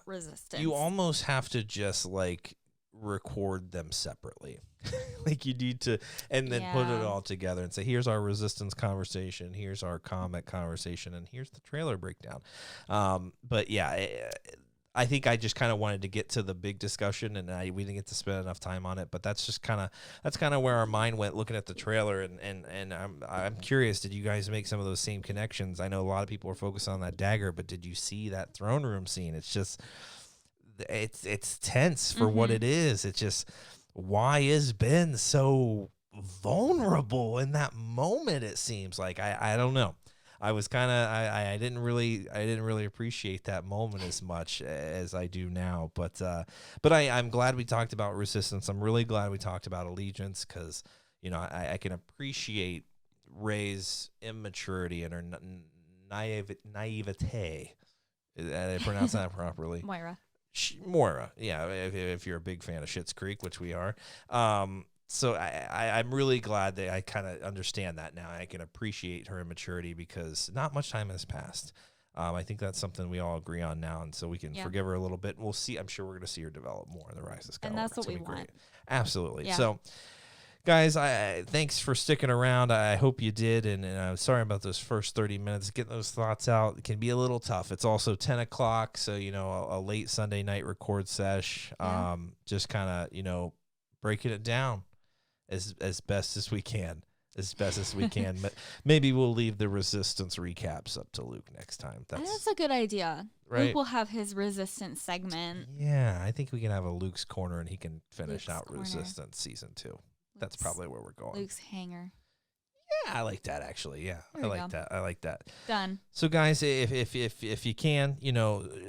Resistance. You almost have to just like record them separately, like you need to, and then put it all together and say, here's our Resistance conversation, here's our comic conversation, and here's the trailer breakdown. But yeah. I think I just kind of wanted to get to the big discussion, and we didn't get to spend enough time on it. But that's kind of where our mind went looking at the trailer, and I'm curious. Did you guys make some of those same connections? I know a lot of people are focused on that dagger, but did you see that throne room scene? It's just it's tense for what it is. It's just, why is Ben so vulnerable in that moment? It seems like I don't know. I was kind of I didn't really appreciate that moment as much as I do now, but I'm glad we talked about Resistance. I'm really glad we talked about Allegiance, because I can appreciate Rey's immaturity and her naivete. Did I pronounce that properly? Moira, yeah. If you're a big fan of Schitt's Creek, which we are. So I'm really glad that I kind of understand that now. I can appreciate her immaturity because not much time has passed. I think that's something we all agree on now, and so we can forgive her a little bit. We'll see. I'm sure we're going to see her develop more in the Rise of Skywalker. And that's what we want. Absolutely. Yeah. So, guys, thanks for sticking around. I hope you did, and I'm sorry about those first 30 minutes. Getting those thoughts out can be a little tough. It's also 10 o'clock, so a late Sunday night record sesh. Just kind of breaking it down as best as we can. But maybe we'll leave the Resistance recaps up to Luke next time. That's a good idea. Right? Luke will have his Resistance segment. Yeah, I think we can have a Luke's Corner, and he can finish out Resistance Season 2. That's probably where we're going. Luke's Hangar. Yeah, I like that, actually. Yeah, I like that. Done. So, guys, if you can,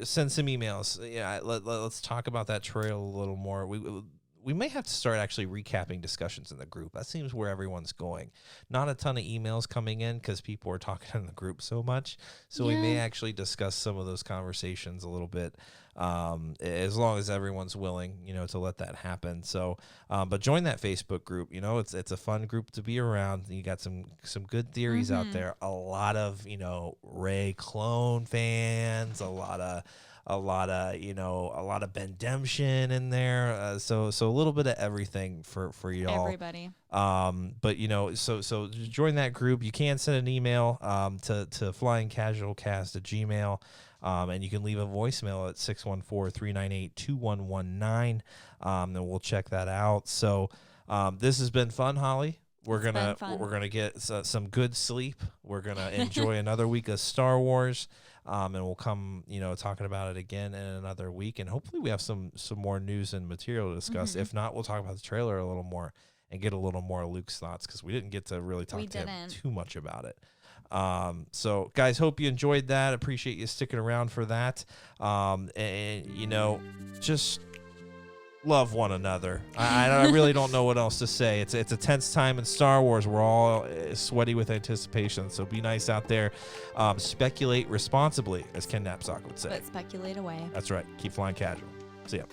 send some emails. Yeah, let's talk about that trail a little more. We may have to start actually recapping discussions in the group. That seems where everyone's going. Not a ton of emails coming in because people are talking in the group so much. So we may actually discuss some of those conversations a little bit, as long as everyone's willing, to let that happen. So, but join that Facebook group. It's a fun group to be around. You got some good theories out there. A lot of Rey clone fans. A lot of Bendemption in there. So a little bit of everything for y'all. Everybody. But so join that group. You can send an email to flyingcasualcast@gmail.com. And you can leave a voicemail at 614-398-2119. And we'll check that out. So this has been fun, Holly. We're gonna get some good sleep. We're gonna enjoy another week of Star Wars. And we'll come, talking about it again in another week. And hopefully we have some more news and material to discuss. If not, we'll talk about the trailer a little more and get a little more of Luke's thoughts, because we didn't get to really talk to him too much about it. So, guys, hope you enjoyed that. Appreciate you sticking around for that. Just love one another. I really don't know what else to say. It's a tense time in Star Wars. We're all sweaty with anticipation. So be nice out there. Speculate responsibly, as Ken Knapsack would say. But speculate away. That's right. Keep flying casual. See ya.